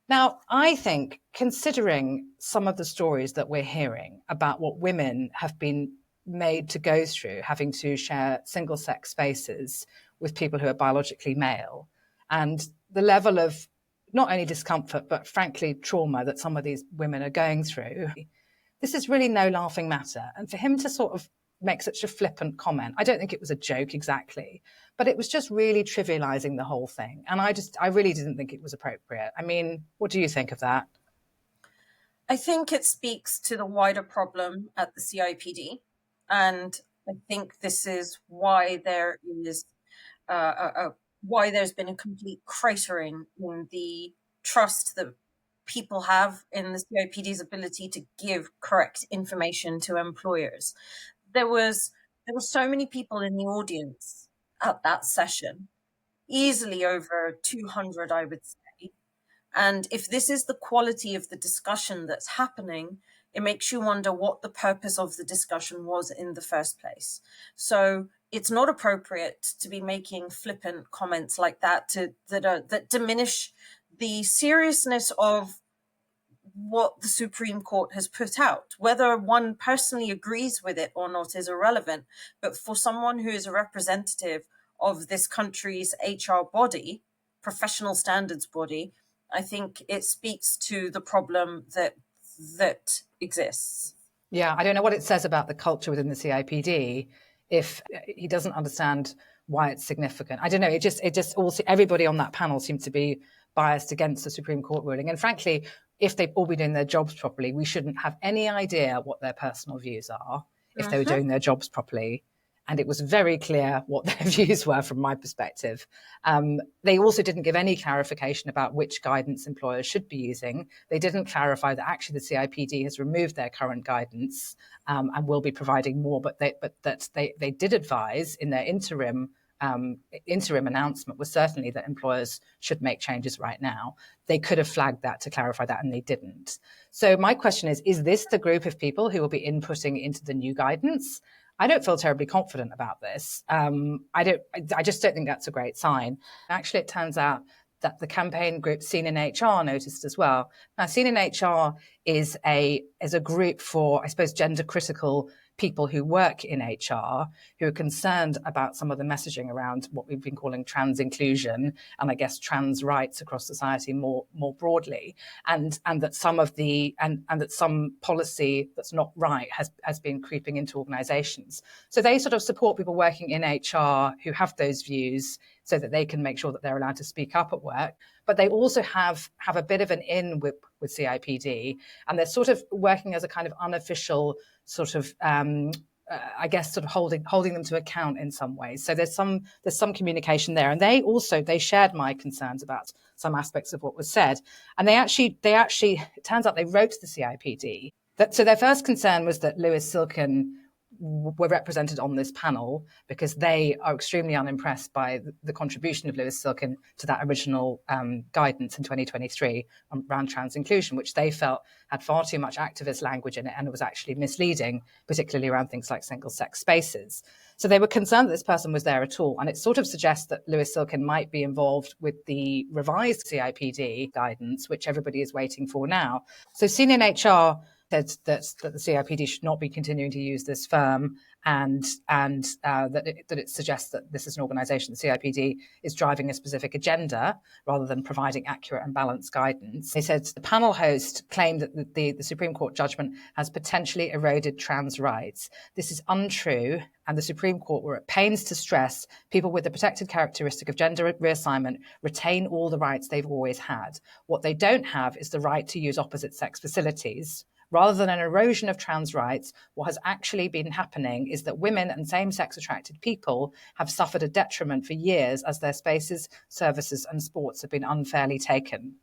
[SPEAKER 1] Now, I think, considering some of the stories that we're hearing about what women have been made to go through, having to share single-sex spaces with people who are biologically male, and the level of not only discomfort, but frankly, trauma that some of these women are going through, this is really no laughing matter. And for him to sort of make such a flippant comment, I don't think it was a joke exactly, but it was just really trivializing the whole thing. And I really didn't think it was appropriate. I mean, what do you think of that?
[SPEAKER 2] I think it speaks to the wider problem at the CIPD. And I think this is why there is why there's been a complete cratering in the trust that people have in the CIPD's ability to give correct information to employers. There were so many people in the audience at that session, easily over 200, I would say. And if this is the quality of the discussion that's happening, it makes you wonder what the purpose of the discussion was in the first place. So it's not appropriate to be making flippant comments like that that diminish the seriousness of what the Supreme Court has put out. Whether one personally agrees with it or not is irrelevant. But for someone who is a representative of this country's HR body, professional standards body, I think it speaks to the problem that exists.
[SPEAKER 1] Yeah, I don't know what it says about the culture within the CIPD if he doesn't understand why it's significant. I don't know. It just also, everybody on that panel seemed to be biased against the Supreme Court ruling. And frankly, if they've all been doing their jobs properly, we shouldn't have any idea what their personal views are if they were doing their jobs properly. and it was very clear what their views were from my perspective. They also didn't give any clarification about which guidance employers should be using. They didn't clarify that actually the CIPD has removed their current guidance and will be providing more, but that they did advise in their interim announcement was certainly that employers should make changes right now. They could have flagged that to clarify that, and they didn't. So my question is this the group of people who will be inputting into the new guidance? I don't feel terribly confident about this. I just don't think that's a great sign. Actually, it turns out that the campaign group Seen in HR noticed as well. Now, Seen in HR is a group for, I suppose, gender critical people who work in HR who are concerned about some of the messaging around what we've been calling trans inclusion and I guess trans rights across society more broadly, and that some of the and that some policy that's not right has been creeping into organizations. So they sort of support people working in HR who have those views so that they can make sure that they're allowed to speak up at work. But they also have a bit of an in with CIPD, and they're sort of working as a kind of unofficial sort of I guess sort of holding them to account in some ways. So there's some communication there, and they shared my concerns about some aspects of what was said, and they actually it turns out they wrote to the CIPD so their first concern was that Lewis Silkin were represented on this panel because they are extremely unimpressed by the contribution of Lewis Silkin to that original guidance in 2023 around trans inclusion, which they felt had far too much activist language in it and was actually misleading, particularly around things like single-sex spaces. So they were concerned that this person was there at all. And it sort of suggests that Lewis Silkin might be involved with the revised CIPD guidance, which everybody is waiting for now. So Seen in HR said that the CIPD should not be continuing to use this firm, and that it suggests that this is an organisation, the CIPD, is driving a specific agenda rather than providing accurate and balanced guidance. They said the panel host claimed that the Supreme Court judgment has potentially eroded trans rights. This is untrue, and the Supreme Court were at pains to stress people with the protected characteristic of gender reassignment retain all the rights they've always had. What they don't have is the right to use opposite sex facilities. Rather than an erosion of trans rights, what has actually been happening is that women and same-sex attracted people have suffered a detriment for years as their spaces, services and sports have been unfairly taken.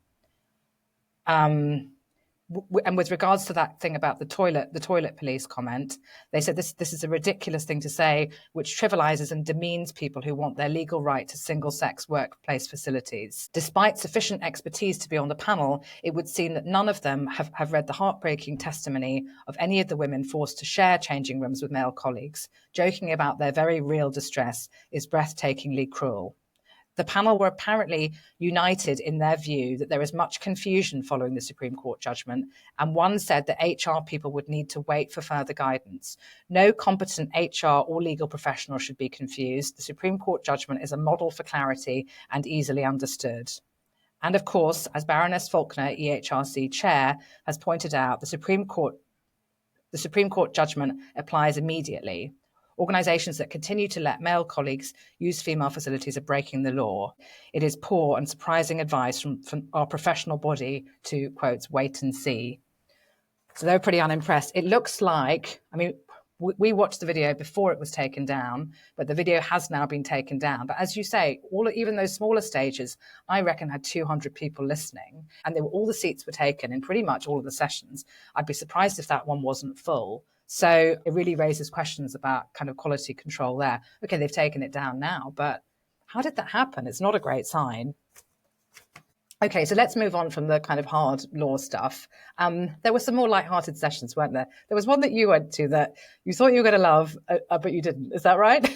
[SPEAKER 1] And with regards to that thing about the toilet police comment, they said this is a ridiculous thing to say, which trivializes and demeans people who want their legal right to single-sex workplace facilities. Despite sufficient expertise to be on the panel, it would seem that none of them have read the heartbreaking testimony of any of the women forced to share changing rooms with male colleagues. Joking about their very real distress is breathtakingly cruel. The panel were apparently united in their view that there is much confusion following the Supreme Court judgment, and one said that HR people would need to wait for further guidance. No competent HR or legal professional should be confused. The Supreme Court judgment is a model for clarity and easily understood. And of course, as Baroness Faulkner, EHRC chair, has pointed out, the Supreme Court judgment applies immediately. Organisations that continue to let male colleagues use female facilities are breaking the law. It is poor and surprising advice from our professional body to, quotes, wait and see. So they were pretty unimpressed. It looks like, we watched the video before it was taken down, but the video has now been taken down. But as you say, even those smaller stages, I reckon had 200 people listening, and all the seats were taken in pretty much all of the sessions. I'd be surprised if that one wasn't full. So it really raises questions about kind of quality control there. Okay, they've taken it down now, but how did that happen? It's not a great sign. Okay, so let's move on from the kind of hard law stuff. There were some more lighthearted sessions, weren't there? There was one that you went to that you thought you were going to love, but you didn't. Is that right?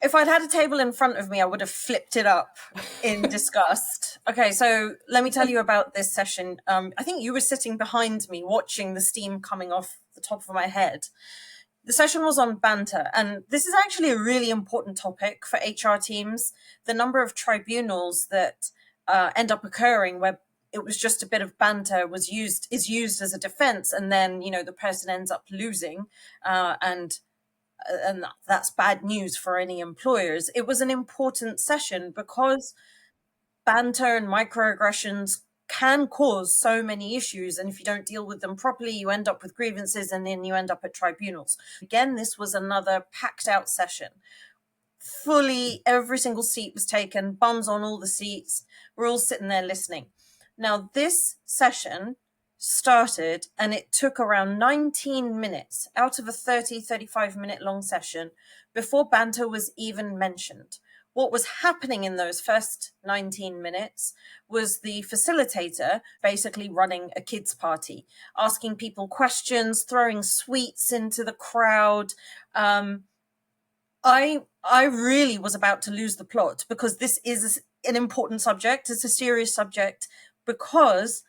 [SPEAKER 2] If I'd had a table in front of me, I would have flipped it up in disgust. Okay, so let me tell you about this session. I think you were sitting behind me watching the steam coming off the top of my head. The session was on banter, and this is actually a really important topic for HR teams. The number of tribunals that end up occurring where it was just a bit of banter is used as a defense, and then, the person ends up losing, and that's bad news for any employers. It was an important session because banter and microaggressions can cause so many issues. And if you don't deal with them properly, you end up with grievances and then you end up at tribunals. Again, this was another packed out session. Fully every single seat was taken, bums on all the seats. We're all sitting there listening. Now, this session started and it took around 19 minutes out of a 35 minute long session before banter was even mentioned. What was happening in those first 19 minutes was the facilitator basically running a kids' party, asking people questions, throwing sweets into the crowd. I really was about to lose the plot, because this is an important subject. It's a serious subject, because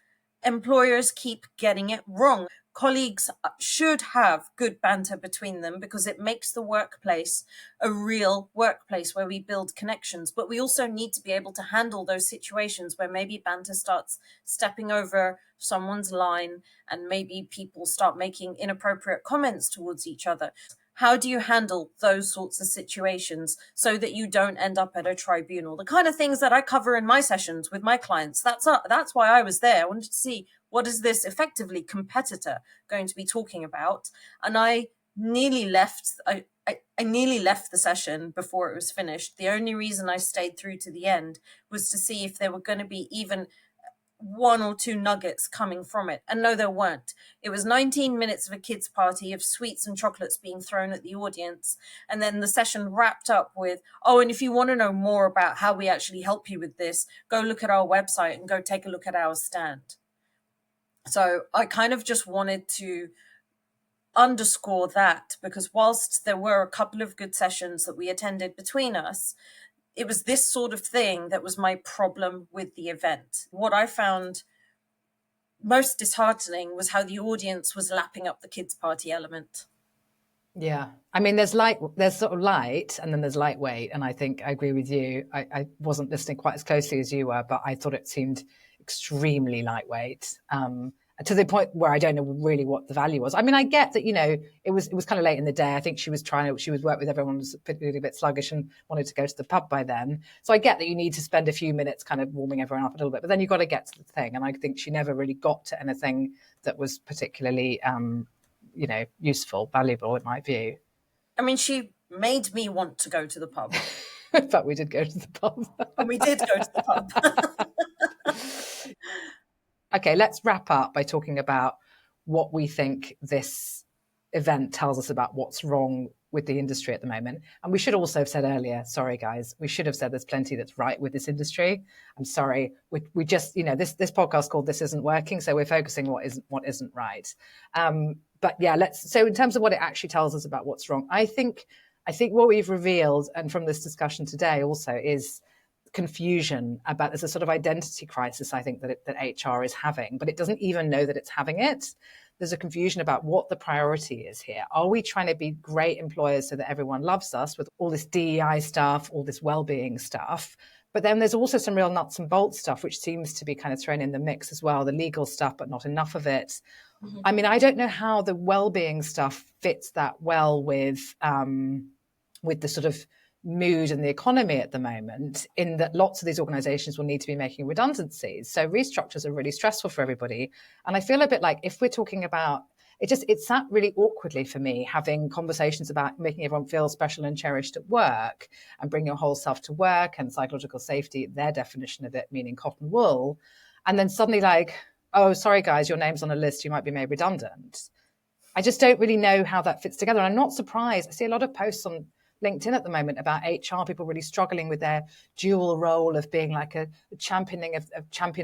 [SPEAKER 2] employers keep getting it wrong. Colleagues should have good banter between them, because it makes the workplace a real workplace where we build connections. But we also need to be able to handle those situations where maybe banter starts stepping over someone's line and maybe people start making inappropriate comments towards each other. How do you handle those sorts of situations so that you don't end up at a tribunal? The kind of things that I cover in my sessions with my clients. That's why I was there. I wanted to see, what is this effectively competitor going to be talking about? And I nearly left. I nearly left the session before it was finished. The only reason I stayed through to the end was to see if there were going to be even one or two nuggets coming from it. And no, there weren't. It was 19 minutes of a kids' party of sweets and chocolates being thrown at the audience. And then the session wrapped up with, oh, and if you want to know more about how we actually help you with this, go look at our website and go take a look at our stand. So I kind of just wanted to underscore that, because whilst there were a couple of good sessions that we attended between us, it was this sort of thing that was my problem with the event. What I found most disheartening was how the audience was lapping up the kids' party element.
[SPEAKER 1] Yeah. I mean, there's sort of light, and then there's lightweight. And I think I agree with you. I wasn't listening quite as closely as you were, but I thought it seemed extremely lightweight. To the point where I don't know really what the value was. I mean, I get that, it was kind of late in the day. I think she was work with everyone, was really a bit sluggish and wanted to go to the pub by then. So I get that you need to spend a few minutes kind of warming everyone up a little bit, but then you've got to get to the thing. And I think she never really got to anything that was particularly, useful, valuable in my view.
[SPEAKER 2] I mean, she made me want to go to the pub.
[SPEAKER 1] But we did go to the pub.
[SPEAKER 2] And we did go to the pub.
[SPEAKER 1] Okay, let's wrap up by talking about what we think this event tells us about what's wrong with the industry at the moment. And we should also have said earlier, sorry guys, we should have said there's plenty that's right with this industry. I'm sorry, we just, this podcast called This Isn't Working, so we're focusing what isn't right. But yeah, so in terms of what it actually tells us about what's wrong, I think what we've revealed, and from this discussion today also, is confusion about, there's a sort of identity crisis, I think, that HR is having, but it doesn't even know that it's having it. There's a confusion about what the priority is here. Are we trying to be great employers so that everyone loves us with all this DEI stuff, all this well-being stuff? But then there's also some real nuts and bolts stuff, which seems to be kind of thrown in the mix as well, the legal stuff, but not enough of it. Mm-hmm. I mean, I don't know how the well-being stuff fits that well with the sort of mood and the economy at the moment, in that lots of these organizations will need to be making redundancies. So restructures are really stressful for everybody. And I feel a bit like, if we're talking about it sat really awkwardly for me having conversations about making everyone feel special and cherished at work and bring your whole self to work and psychological safety, their definition of it meaning cotton wool. And then suddenly like, oh, sorry guys, your name's on a list, you might be made redundant. I just don't really know how that fits together. And I'm not surprised. I see a lot of posts on LinkedIn at the moment about HR, people really struggling with their dual role of being like a champion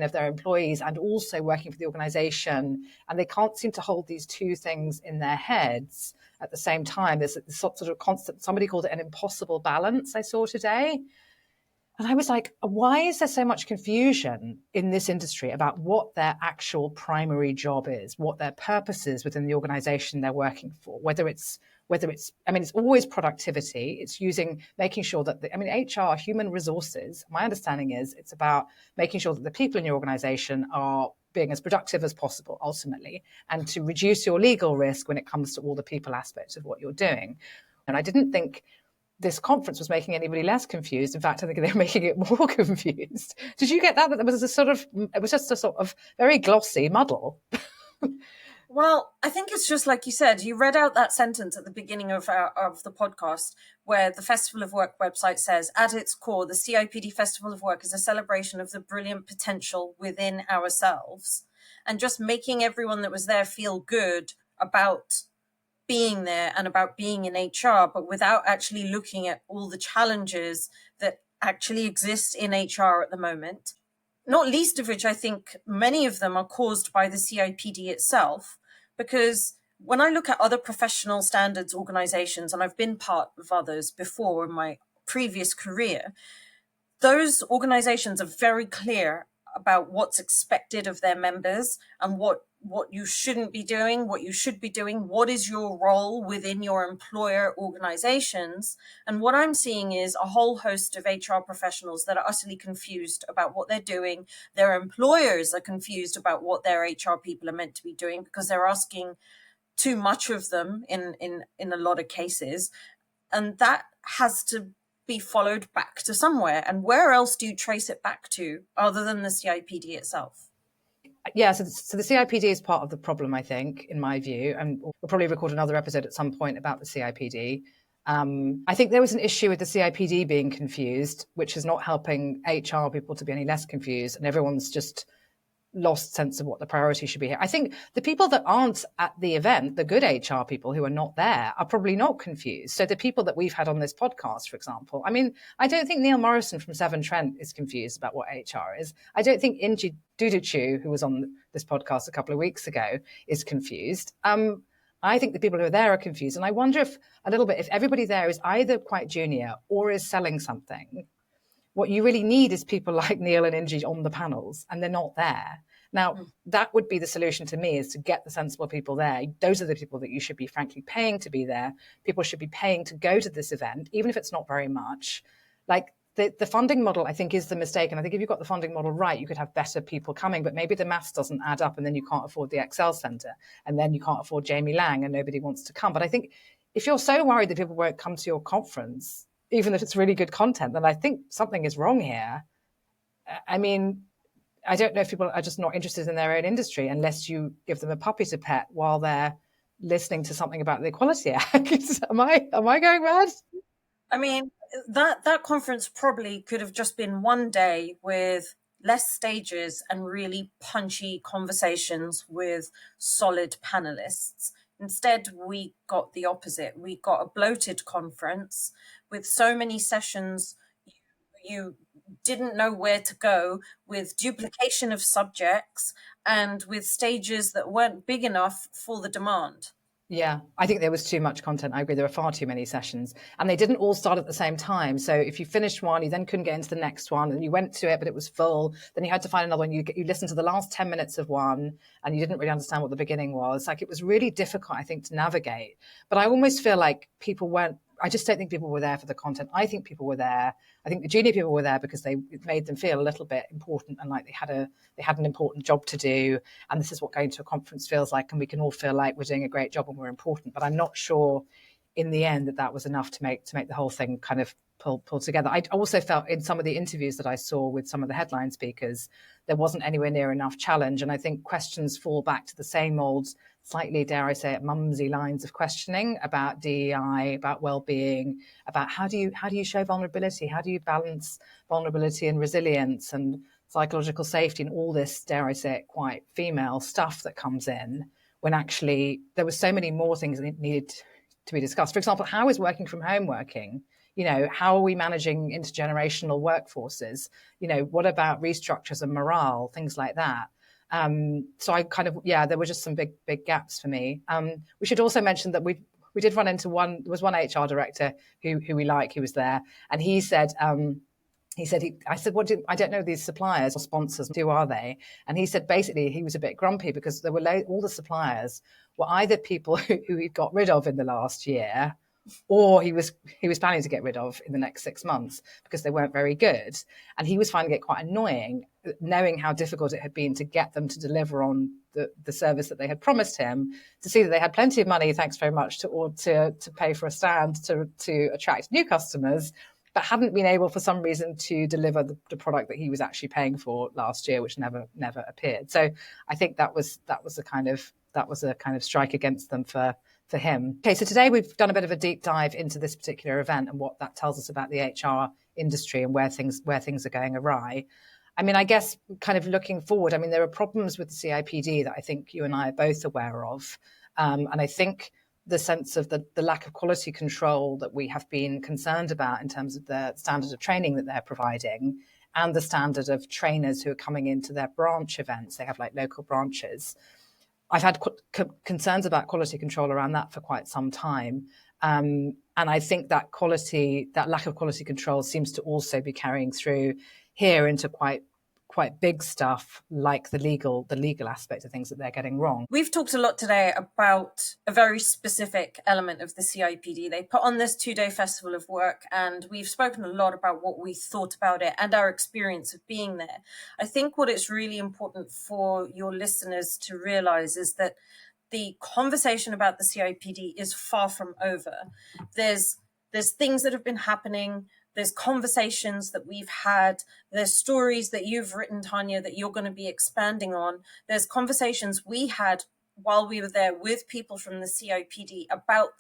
[SPEAKER 1] of their employees and also working for the organization. And they can't seem to hold these two things in their heads at the same time. There's a sort of constant, somebody called it an impossible balance I saw today. And I was like, why is there so much confusion in this industry about what their actual primary job is, what their purpose is within the organization they're working for, whether it's, it's always productivity. It's making sure that, HR, human resources, my understanding is it's about making sure that the people in your organization are being as productive as possible, ultimately, and to reduce your legal risk when it comes to all the people aspects of what you're doing. And I didn't think this conference was making anybody less confused. In fact, I think they were making it more confused. Did you get that? That there was it was just a sort of very glossy muddle.
[SPEAKER 2] Well, I think it's just like you said, you read out that sentence at the beginning of the podcast where the Festival of Work website says, at its core, the CIPD Festival of Work is a celebration of the brilliant potential within ourselves, and just making everyone that was there feel good about being there and about being in HR, but without actually looking at all the challenges that actually exist in HR at the moment. Not least of which I think many of them are caused by the CIPD itself, because when I look at other professional standards organizations, and I've been part of others before in my previous career, those organizations are very clear about what's expected of their members and what you shouldn't be doing, what you should be doing, what is your role within your employer organizations. And what I'm seeing is a whole host of HR professionals that are utterly confused about what they're doing. Their employers are confused about what their HR people are meant to be doing because they're asking too much of them in a lot of cases. And that has to be followed back to somewhere. And where else do you trace it back to other than the CIPD itself?
[SPEAKER 1] Yeah, so the CIPD is part of the problem, I think, in my view, and we'll probably record another episode at some point about the CIPD. I think there was an issue with the CIPD being confused, which is not helping HR people to be any less confused, and everyone's just lost sense of what the priority should be here. I think the people that aren't at the event, the good HR people who are not there, are probably not confused. So the people that we've had on this podcast, for example, I mean, I don't think Neil Morrison from Severn Trent is confused about what HR is. I don't think Inji Duduchu, who was on this podcast a couple of weeks ago, is confused. I think the people who are there are confused. And I wonder if a little bit, if everybody there is either quite junior or is selling something, what you really need is people like Neil and Inji on the panels, and they're not there. Now, that would be the solution to me, is to get the sensible people there. Those are the people that you should be, frankly, paying to be there. People should be paying to go to this event, even if it's not very much. Like the funding model, I think, is the mistake. And I think if you've got the funding model right, you could have better people coming, but maybe the maths doesn't add up, and then you can't afford the Excel Centre, and then you can't afford Jamie Lang, and nobody wants to come. But I think if you're so worried that people won't come to your conference, even if it's really good content, then I think something is wrong here. I mean, I don't know if people are just not interested in their own industry unless you give them a puppy to pet while they're listening to something about the Equality Act. Am I going mad?
[SPEAKER 2] I mean, that conference probably could have just been one day with less stages and really punchy conversations with solid panelists. Instead, we got the opposite. We got a bloated conference with so many sessions you didn't know where to go, with duplication of subjects and with stages that weren't big enough for the demand.
[SPEAKER 1] Yeah, I think there was too much content. I agree. There were far too many sessions, and they didn't all start at the same time. So if you finished one, you then couldn't get into the next one, and you went to it, but it was full. Then you had to find another one. You listened to the last 10 minutes of one, and you didn't really understand what the beginning was. Like, it was really difficult, I think, to navigate. But I almost feel like people weren't. I just don't think people were there for the content. I think people were there. I think the junior people were there because it made them feel a little bit important, and like they had an important job to do. And this is what going to a conference feels like. And we can all feel like we're doing a great job and we're important. But I'm not sure in the end that was enough to make the whole thing kind of pull together. I also felt in some of the interviews that I saw with some of the headline speakers, there wasn't anywhere near enough challenge. And I think questions fall back to the same old, slightly, dare I say it, mumsy lines of questioning about DEI, about well-being, about how do you show vulnerability? How do you balance vulnerability and resilience and psychological safety and all this, dare I say it, quite female stuff that comes in, when actually there were so many more things that needed to be discussed. For example, how is working from home working? How are we managing intergenerational workforces? What about restructures and morale, things like that? So I kind of, there were just some big gaps for me. We should also mention that we did run into there was one HR director who we like, who was there, and he said, I said, I don't know these suppliers or sponsors, who are they? And he said, basically, he was a bit grumpy because there were all the suppliers were either people who he'd got rid of in the last year, or he was planning to get rid of in the next 6 months because they weren't very good. And he was finding it quite annoying, knowing how difficult it had been to get them to deliver on the service that they had promised him, to see that they had plenty of money, thanks very much, to pay for a stand to attract new customers, but hadn't been able for some reason to deliver the product that he was actually paying for last year, which never appeared. So I think that was a kind of strike against them for him. Okay, so today we've done a bit of a deep dive into this particular event and what that tells us about the HR industry and where things are going awry. I mean, I guess kind of looking forward, I mean, there are problems with the CIPD that I think you and I are both aware of. And I think the sense of the lack of quality control that we have been concerned about in terms of the standard of training that they're providing and the standard of trainers who are coming into their branch events. They have like local branches. I've had concerns about quality control around that for quite some time. And I think that lack of quality control seems to also be carrying through here into quite big stuff like the legal aspect of things that they're getting wrong.
[SPEAKER 2] We've talked a lot today about a very specific element of the CIPD. They put on this 2-day festival of work, and we've spoken a lot about what we thought about it and our experience of being there. I think what it's really important for your listeners to realize is that the conversation about the CIPD is far from over. There's things that have been happening. There's conversations that we've had. There's stories that you've written, Tanya, that you're going to be expanding on. There's conversations we had while we were there with people from the CIPD about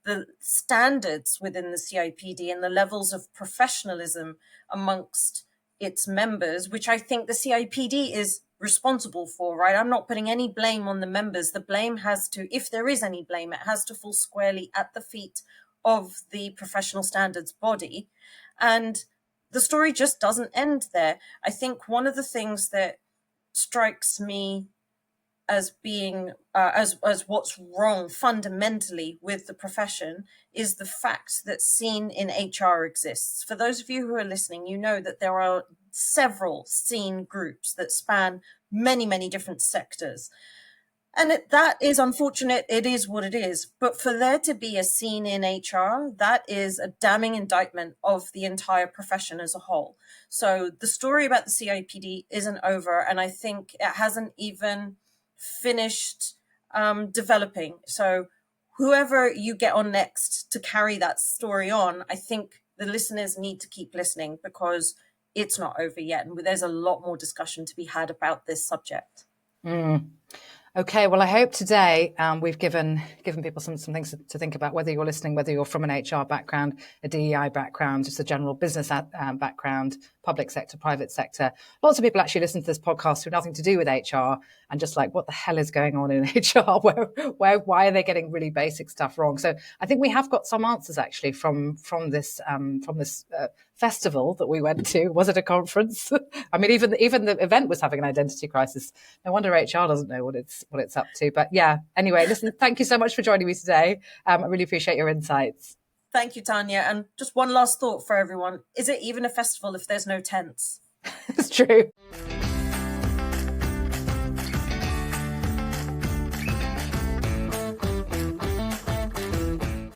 [SPEAKER 2] the standards within the CIPD and the levels of professionalism amongst its members, which I think the CIPD is responsible for, right? I'm not putting any blame on the members. The blame has to, if there is any blame, it has to fall squarely at the feet of the professional standards body. And the story just doesn't end there. I think one of the things that strikes me as being as what's wrong fundamentally with the profession is the fact that scene in HR exists. For those of you who are listening, you know that there are several scene groups that span many, many different sectors. And that is unfortunate. It is what it is. But for there to be a scene in HR, that is a damning indictment of the entire profession as a whole. So the story about the CIPD isn't over, and I think it hasn't even finished developing. So whoever you get on next to carry that story on, I think the listeners need to keep listening because it's not over yet. And there's a lot more discussion to be had about this subject.
[SPEAKER 1] Okay, well, I hope today we've given people some things to think about, whether you're listening, whether you're from an HR background, a DEI background, just a general business background, public sector, private sector. Lots of people actually listen to this podcast who have nothing to do with HR and just like, what the hell is going on in HR? Why are they getting really basic stuff wrong? So I think we have got some answers actually from this festival that we went to. Was it a conference? I mean, even the event was having an identity crisis. No wonder HR doesn't know what it's up to. But yeah, anyway, listen, thank you so much for joining me today. I really appreciate your insights.
[SPEAKER 2] Thank you, Tanya. And just one last thought for everyone. Is it even a festival if there's no tents?
[SPEAKER 1] It's true.